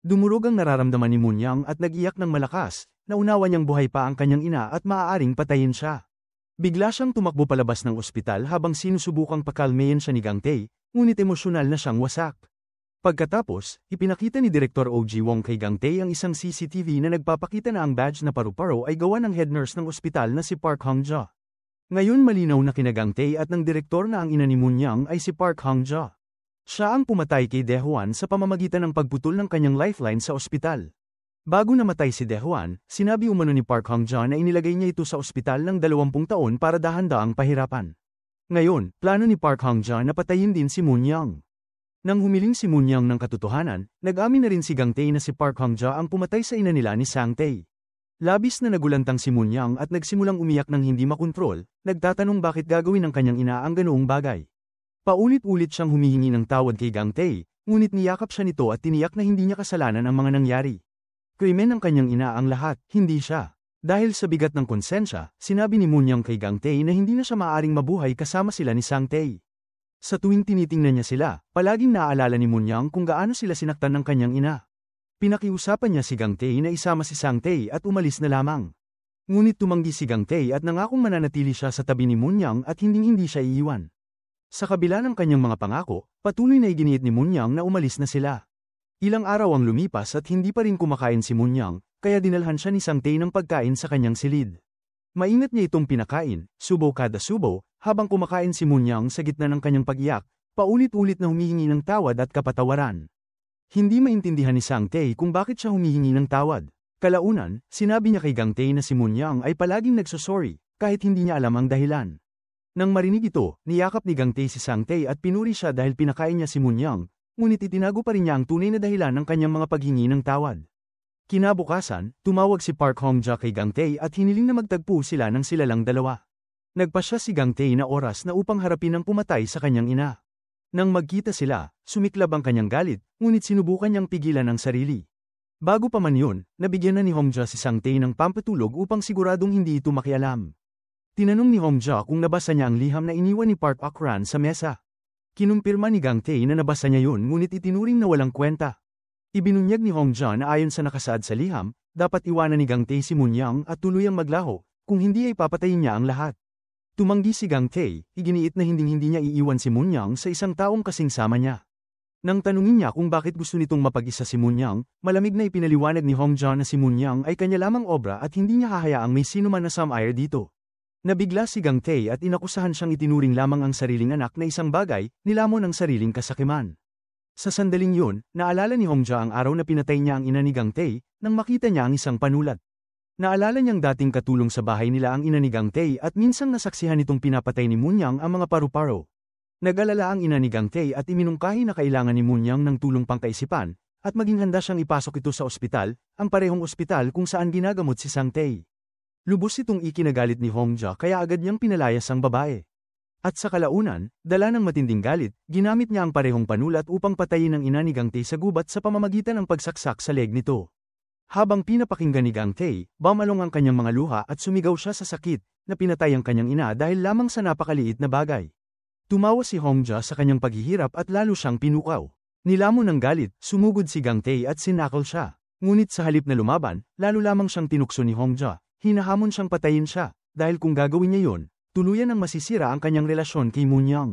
Dumurog ang nararamdaman ni Munyang at nag-iyak ng malakas, naunawa niyang buhay pa ang kanyang ina at maaaring patayin siya. Bigla siyang tumakbo palabas ng ospital habang sinusubukang pakalmayin siya ni Gang Tae, ngunit emosyonal na siyang wasak. Pagkatapos, ipinakita ni Direktor OG Wong kay Gang Tae ang isang CCTV na nagpapakita na ang badge na paru-paro ay gawa ng head nurse ng ospital na si Park Hang-ja. Ngayon malinaw na kina Gang Tae at ng direktor na ang ina ni Munyang ay si Park Hang-ja. Siya ang pumatay kay Dehuan sa pamamagitan ng pagputol ng kanyang lifeline sa ospital. Bago namatay si Dehuan, sinabi umano ni Park Hang-ja na inilagay niya ito sa ospital ng 20 taon para dahan-daang pahirapan. Ngayon, plano ni Park Hang-ja na patayin din si Moon Young. Nang humiling si Moon Young ng katotohanan, nag-amin na rin si Gang Tae na si Park Hang-ja ang pumatay sa ina nila ni Sang Tae. Labis na nagulantang si Moon Young at nagsimulang umiyak ng hindi makontrol, nagtatanong bakit gagawin ng kanyang ina ang ganoong bagay. Paulit-ulit siyang humihingi ng tawad kay Gang Tae, ngunit niyakap siya nito at tiniyak na hindi niya kasalanan ang mga nangyari. Krimen ng kanyang ina ang lahat, hindi siya. Dahil sa bigat ng konsensya, sinabi ni Moon Young kay Gang Tae na hindi na siya maaaring mabuhay kasama sila ni Sang Tae. Sa tuwing tinitingnan niya sila, palaging naaalala ni Moon Young kung gaano sila sinaktan ng kanyang ina. Pinakiusapan niya si Gang Tae na isama si Sang Tae at umalis na lamang. Ngunit tumanggi si Gang Tae at nangakong mananatili siya sa tabi ni Moon Young at hindi siya iiwan. Sa kabila ng kanyang mga pangako, patuloy na iginiit ni Moon Young na umalis na sila. Ilang araw ang lumipas at hindi pa rin kumakain si Moon Young, kaya dinalhan siya ni Sang Tae ng pagkain sa kanyang silid. Maingat niya itong pinakain, subo kada subo, habang kumakain si Moon Young sa gitna ng kanyang pag-iyak, paulit-ulit na humihingi ng tawad at kapatawaran. Hindi maintindihan ni Sang Tae kung bakit siya humihingi ng tawad. Kalaunan, sinabi niya kay Gang Tae na si Moon Young ay palaging nagsosorry, kahit hindi niya alam ang dahilan. Nang marinig ito, niyakap ni Gang Tae si Sang Tae at pinuri siya dahil pinakain niya si Moon Young, ngunit itinago pa rin niya ang tunay na dahilan ng kanyang mga paghingi ng tawad. Kinabukasan, tumawag si Park Hang-ja kay Gang Tae at hiniling na magtagpo sila ng sila lang dalawa. Nagpasya si Gang Tae na oras na upang harapin ang pumatay sa kanyang ina. Nang magkita sila, sumiklab ang kanyang galit, ngunit sinubukan niyang pigilan ang sarili. Bago pa man yun, nabigyan na ni Hong-ja si Sang Tae ng pampatulog upang siguradong hindi ito makialam. Tinanong ni Hong-ja kung nabasa niya ang liham na iniwan ni Park Ok-ran sa mesa. Kinumpirma ni Gang Tae na nabasa niya yun ngunit itinuring na walang kwenta. Ibinunyag ni Hong-ja na ayon sa nakasaad sa liham, dapat iwanan ni Gang Tae si Moon Young at tuluyang maglaho, kung hindi ay papatayin niya ang lahat. Tumanggi si Gang Tae, iginiit na hindi niya iiwan si Moon Young sa isang taong kasing sama niya. Nang tanungin niya kung bakit gusto nitong mapag-isa si Moon Young, malamig na ipinaliwanag ni Hong-ja na si Moon Young ay kanya lamang obra at hindi niya hahayaang may sino man na samire dito. Nabigla si Gang Tae at inakusahan siyang itinuring lamang ang sariling anak na isang bagay, nilamon ang sariling kasakiman. Sa sandaling yun, naalala ni Hong-ja ang araw na pinatay niya ang ina ni Gang Tae, nang makita niya ang isang panulat. Naalala niyang dating katulong sa bahay nila ang ina ni Gang Tae at minsang nasaksihan itong pinapatay ni Moon Young ang mga paru-paro. Nag-alala ang ina ni Gang Tae at iminungkahi na kailangan ni Moon Young ng tulong pangkaisipan, at maging handa siyang ipasok ito sa ospital, ang parehong ospital kung saan ginagamot si Sang Tae. Lubos itong ikinagalit ni Hong-ja kaya agad niyang pinalayas ang babae. At sa kalaunan, dala ng matinding galit, ginamit niya ang parehong panulat upang patayin ang ina ni Gang Tae sa gubat sa pamamagitan ng pagsaksak sa leg nito. Habang pinapakinggan ni Gang Tae, bumalong ang kanyang mga luha at sumigaw siya sa sakit, na pinatay ang kanyang ina dahil lamang sa napakaliit na bagay. Tumawa si Hong-ja sa kanyang paghihirap at lalo siyang pinukaw. Nilamon ng galit, sumugod si Gang Tae at sinakal siya. Ngunit sa halip na lumaban, lalo lamang siyang tinukso ni Hong-ja, hinahamon siyang patayin siya, dahil kung gagawin niya yon, tuluyan ang masisira ang kanyang relasyon kay Moon Young.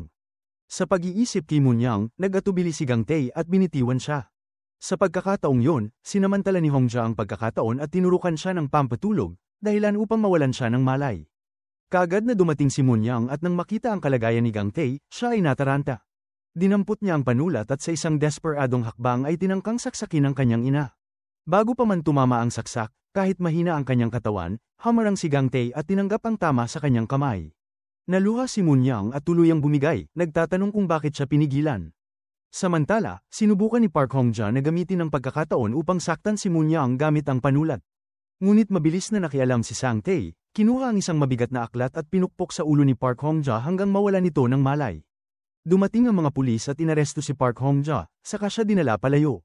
Sa pag-iisip kay Moon Young, nag-atubili si Gang Tae at binitiwan siya. Sa pagkakataong yon, sinamantala ni Hong-ja ang pagkakataon at tinurukan siya ng pampatulog, dahilan upang mawalan siya ng malay. Kaagad na dumating si Moon Young at nang makita ang kalagayan ni Gang Tae, siya ay nataranta. Dinampot niya ang panulat at sa isang desperadong hakbang ay tinangkang saksakin ang kanyang ina. Bago pa man tumama ang saksak, kahit mahina ang kanyang katawan, hamarang si Gang Tae at tinanggap ang tama sa kanyang kamay. Naluha si Moon Young at tuluyang bumigay, nagtatanong kung bakit siya pinigilan. Samantala, sinubukan ni Park Hong-ja na gamitin ang pagkakataon upang saktan si Moon Young gamit ang panulat. Ngunit mabilis na nakialam si Sang Tae, kinuha ang isang mabigat na aklat at pinukpok sa ulo ni Park Hong-ja hanggang mawala nito ng malay. Dumating ang mga pulis at inaresto si Park Hong-ja, saka siya dinala palayo.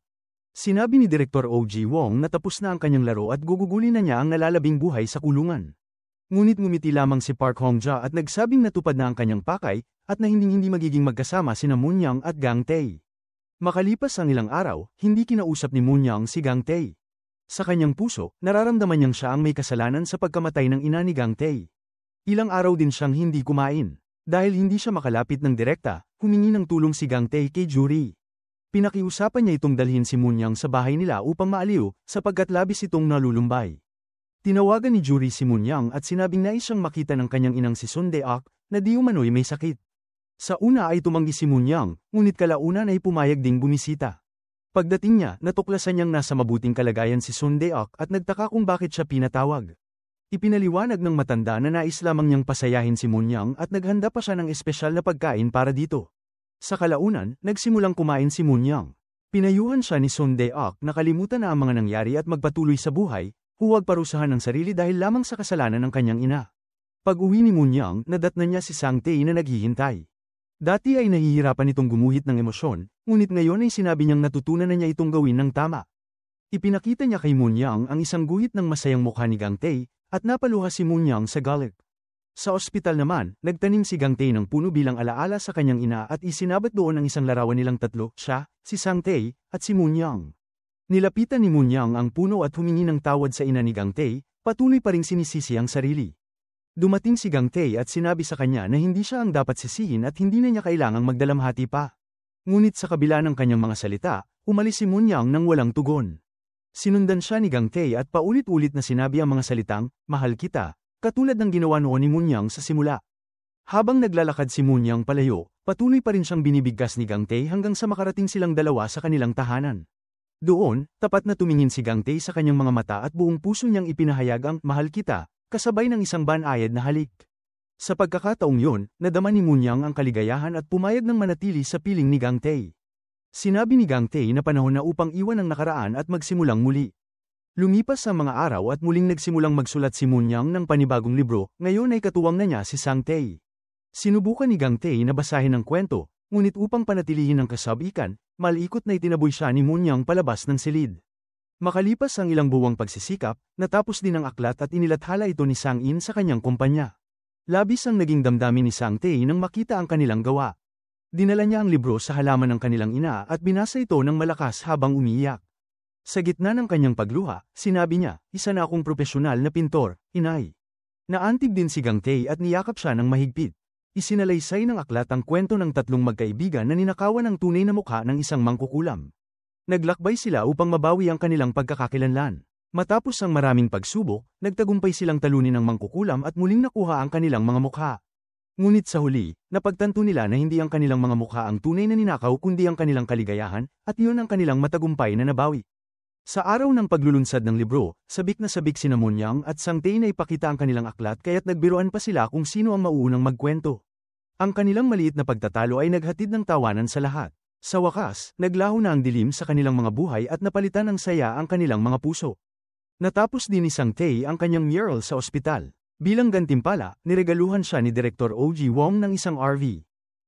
Sinabi ni Direktor O.G. Wong na tapos na ang kanyang laro at gugugulin na niya ang nalalabing buhay sa kulungan. Ngunit ngumiti lamang si Park Hong-ja at nagsabing natupad na ang kanyang pakay, at na hindi magiging magkasama sina Moon Young at Gang Tae. Makalipas ang ilang araw, hindi kinausap ni Moon Young si Gang Tae. Sa kanyang puso, nararamdaman niyang siya ang may kasalanan sa pagkamatay ng ina ni Gang Tae. Ilang araw din siyang hindi kumain. Dahil hindi siya makalapit ng direkta, humingi ng tulong si Gang Tae kay Jury. Pinakiusapan niya itong dalhin si Moon Young sa bahay nila upang maaliw, sapagkat labis itong nalulumbay. Tinawagan ni Jury si Moon Young at sinabing nais siyang makita ng kanyang inang si Sun Dae-ok, na di umano'y may sakit. Sa una ay tumanggi si Moon Young, ngunit kalaunan ay pumayag ding bumisita. Pagdating niya, natuklasan niyang nasa mabuting kalagayan si Sun Dae-ok at nagtaka kung bakit siya pinatawag. Ipinaliwanag ng matanda na nais lamang niyang pasayahin si Munyang at naghanda pa siya ng espesyal na pagkain para dito. Sa kalaunan, nagsimulang kumain si Munyang. Pinayuhan siya ni Sun Deok na kalimutan na ang mga nangyari at magpatuloy sa buhay, huwag parusahan ng sarili dahil lamang sa kasalanan ng kanyang ina. Pag-uwi ni Munyang, nadatnan niya si Sang Tae na naghihintay. Dati ay nahihirapan itong gumuhit ng emosyon, ngunit ngayon ay sinabi niyang natutunan na niya itong gawin ng tama. Ipinakita niya kay Munyang ang isang guhit ng masayang mukha ni Gang Tae, at napaluha si Munyang sa galit. Sa ospital naman, nagtanim si Gang Tae ng puno bilang alaala sa kanyang ina at isinabat doon ang isang larawan nilang tatlo, siya, si Sang Tae, at si Munyang. Nilapitan ni Munyang ang puno at humingi ng tawad sa ina ni Gang Tae, patuloy pa ring sinisisi ang sarili. Dumating si Gang Tae at sinabi sa kanya na hindi siya ang dapat sisihin at hindi na niya kailangang magdalamhati pa. Ngunit sa kabila ng kanyang mga salita, umalis si Munyang nang walang tugon. Sinundan siya ni Gang Tae at paulit-ulit na sinabi ang mga salitang, "Mahal kita," katulad ng ginawa noon ni Munyang sa simula. Habang naglalakad si Munyang palayo, patuloy pa rin siyang binibigkas ni Gang Tae hanggang sa makarating silang dalawa sa kanilang tahanan. Doon, tapat na tumingin si Gang Tae sa kanyang mga mata at buong puso niyang ipinahayag ang "Mahal kita," kasabay ng isang banayad na halik. Sa pagkakataong yun, nadama ni Munyang ang kaligayahan at pumayag ng manatili sa piling ni Gang Tae. Sinabi ni Gang Tae na panahon na upang iwan ang nakaraan at magsimulang muli. Lumipas ang mga araw at muling nagsimulang magsulat si Munyang ng panibagong libro, ngayon ay katuwang na niya si Sang Tae. Sinubukan ni Gang Tae na basahin ang kwento, ngunit upang panatilihin ang kasabikan, malikot na itinaboy siya ni Munyang palabas ng silid. Makalipas ang ilang buwang pagsisikap, natapos din ang aklat at inilathala ito ni Sang In sa kanyang kumpanya. Labis ang naging damdamin ni Sang Tae nang makita ang kanilang gawa. Dinala niya ang libro sa halaman ng kanilang ina at binasa ito ng malakas habang umiiyak. Sa gitna ng kanyang pagluha, sinabi niya, "Isa na akong propesyonal na pintor, inay." Naantig din si Gang Tae at niyakap siya ng mahigpit. Isinalaysay ng aklat ang kwento ng tatlong magkaibigan na ninakawan ang tunay na mukha ng isang mangkukulam. Naglakbay sila upang mabawi ang kanilang pagkakakilanlan. Matapos ang maraming pagsubok, nagtagumpay silang talunin ang mangkukulam at muling nakuha ang kanilang mga mukha. Ngunit sa huli, napagtanto nila na hindi ang kanilang mga mukha ang tunay na ninakaw kundi ang kanilang kaligayahan, at iyon ang kanilang matagumpay na nabawi. Sa araw ng paglulunsad ng libro, sabik na sabik sina Munyang at Sang Tae na ipakita ang kanilang aklat kaya't nagbiruan pa sila kung sino ang mauunang magkwento. Ang kanilang maliit na pagtatalo ay naghatid ng tawanan sa lahat. Sa wakas, naglaho na ang dilim sa kanilang mga buhay at napalitan ng saya ang kanilang mga puso. Natapos din ni Sang Tae ang kanyang mural sa ospital. Bilang gantimpala, niregaluhan siya ni Direktor O.G. Wong ng isang RV.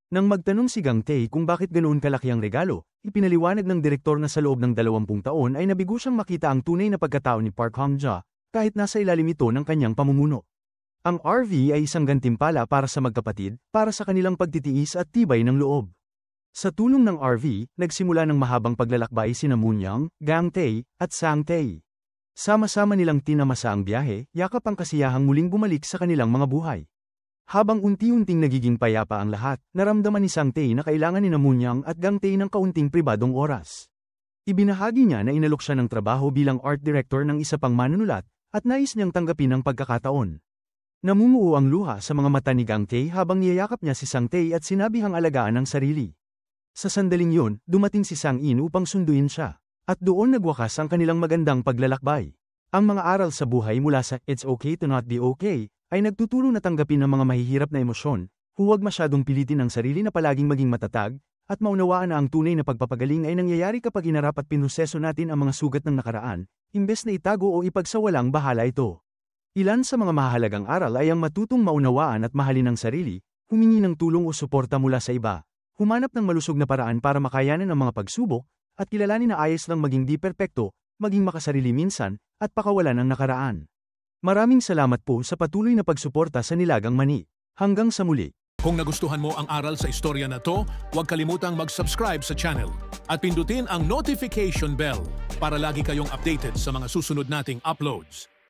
Nang magtanong si Gang Tae kung bakit ganoon kalaki ang regalo, ipinaliwanag ng direktor na sa loob ng 20 taon ay nabigo siyang makita ang tunay na pagkatao ni Park Hang-ja, kahit nasa ilalim ito ng kanyang pamumuno. Ang RV ay isang gantimpala para sa magkapatid, para sa kanilang pagtitiis at tibay ng loob. Sa tulong ng RV, nagsimula ng mahabang paglalakbay sina Munyang, Gang Tae, at Sang Tae. Sama-sama nilang tinamasa ang biyahe, yakap ang kasiyahang muling bumalik sa kanilang mga buhay. Habang unti-unting nagiging payapa ang lahat, naramdaman ni Sang Tae na kailangan ni Munyang at Gang Tae ng kaunting pribadong oras. Ibinahagi niya na inalok siya ng trabaho bilang art director ng isa pang manunulat, at nais niyang tanggapin ang pagkakataon. Namumuo ang luha sa mga mata ni Gang Tae habang niyayakap niya si Sang Tae at sinabihang alagaan ang sarili. Sa sandaling yun, dumating si Sang In upang sunduin siya. At doon nagwakas ang kanilang magandang paglalakbay. Ang mga aral sa buhay mula sa "It's okay to not be okay" ay nagtutulong na tanggapin ang mga mahihirap na emosyon, huwag masyadong pilitin ang sarili na palaging maging matatag, at maunawaan na ang tunay na pagpapagaling ay nangyayari kapag inarap at pinuseso natin ang mga sugat ng nakaraan, imbes na itago o ipagsawalang bahala ito. Ilan sa mga mahalagang aral ay ang matutong maunawaan at mahalin ang sarili, humingi ng tulong o suporta mula sa iba, humanap ng malusog na paraan para makayanan ang mga pagsubok, at kilalanin na ayos lang maging di perpekto, maging makasarili minsan, at pakawalan ang nakaraan. Maraming salamat po sa patuloy na pagsuporta sa Nilagang Mani. Hanggang sa muli. Kung nagustuhan mo ang aral sa istorya na to, huwag kalimutang mag-subscribe sa channel at pindutin ang notification bell para lagi kayong updated sa mga susunod nating uploads.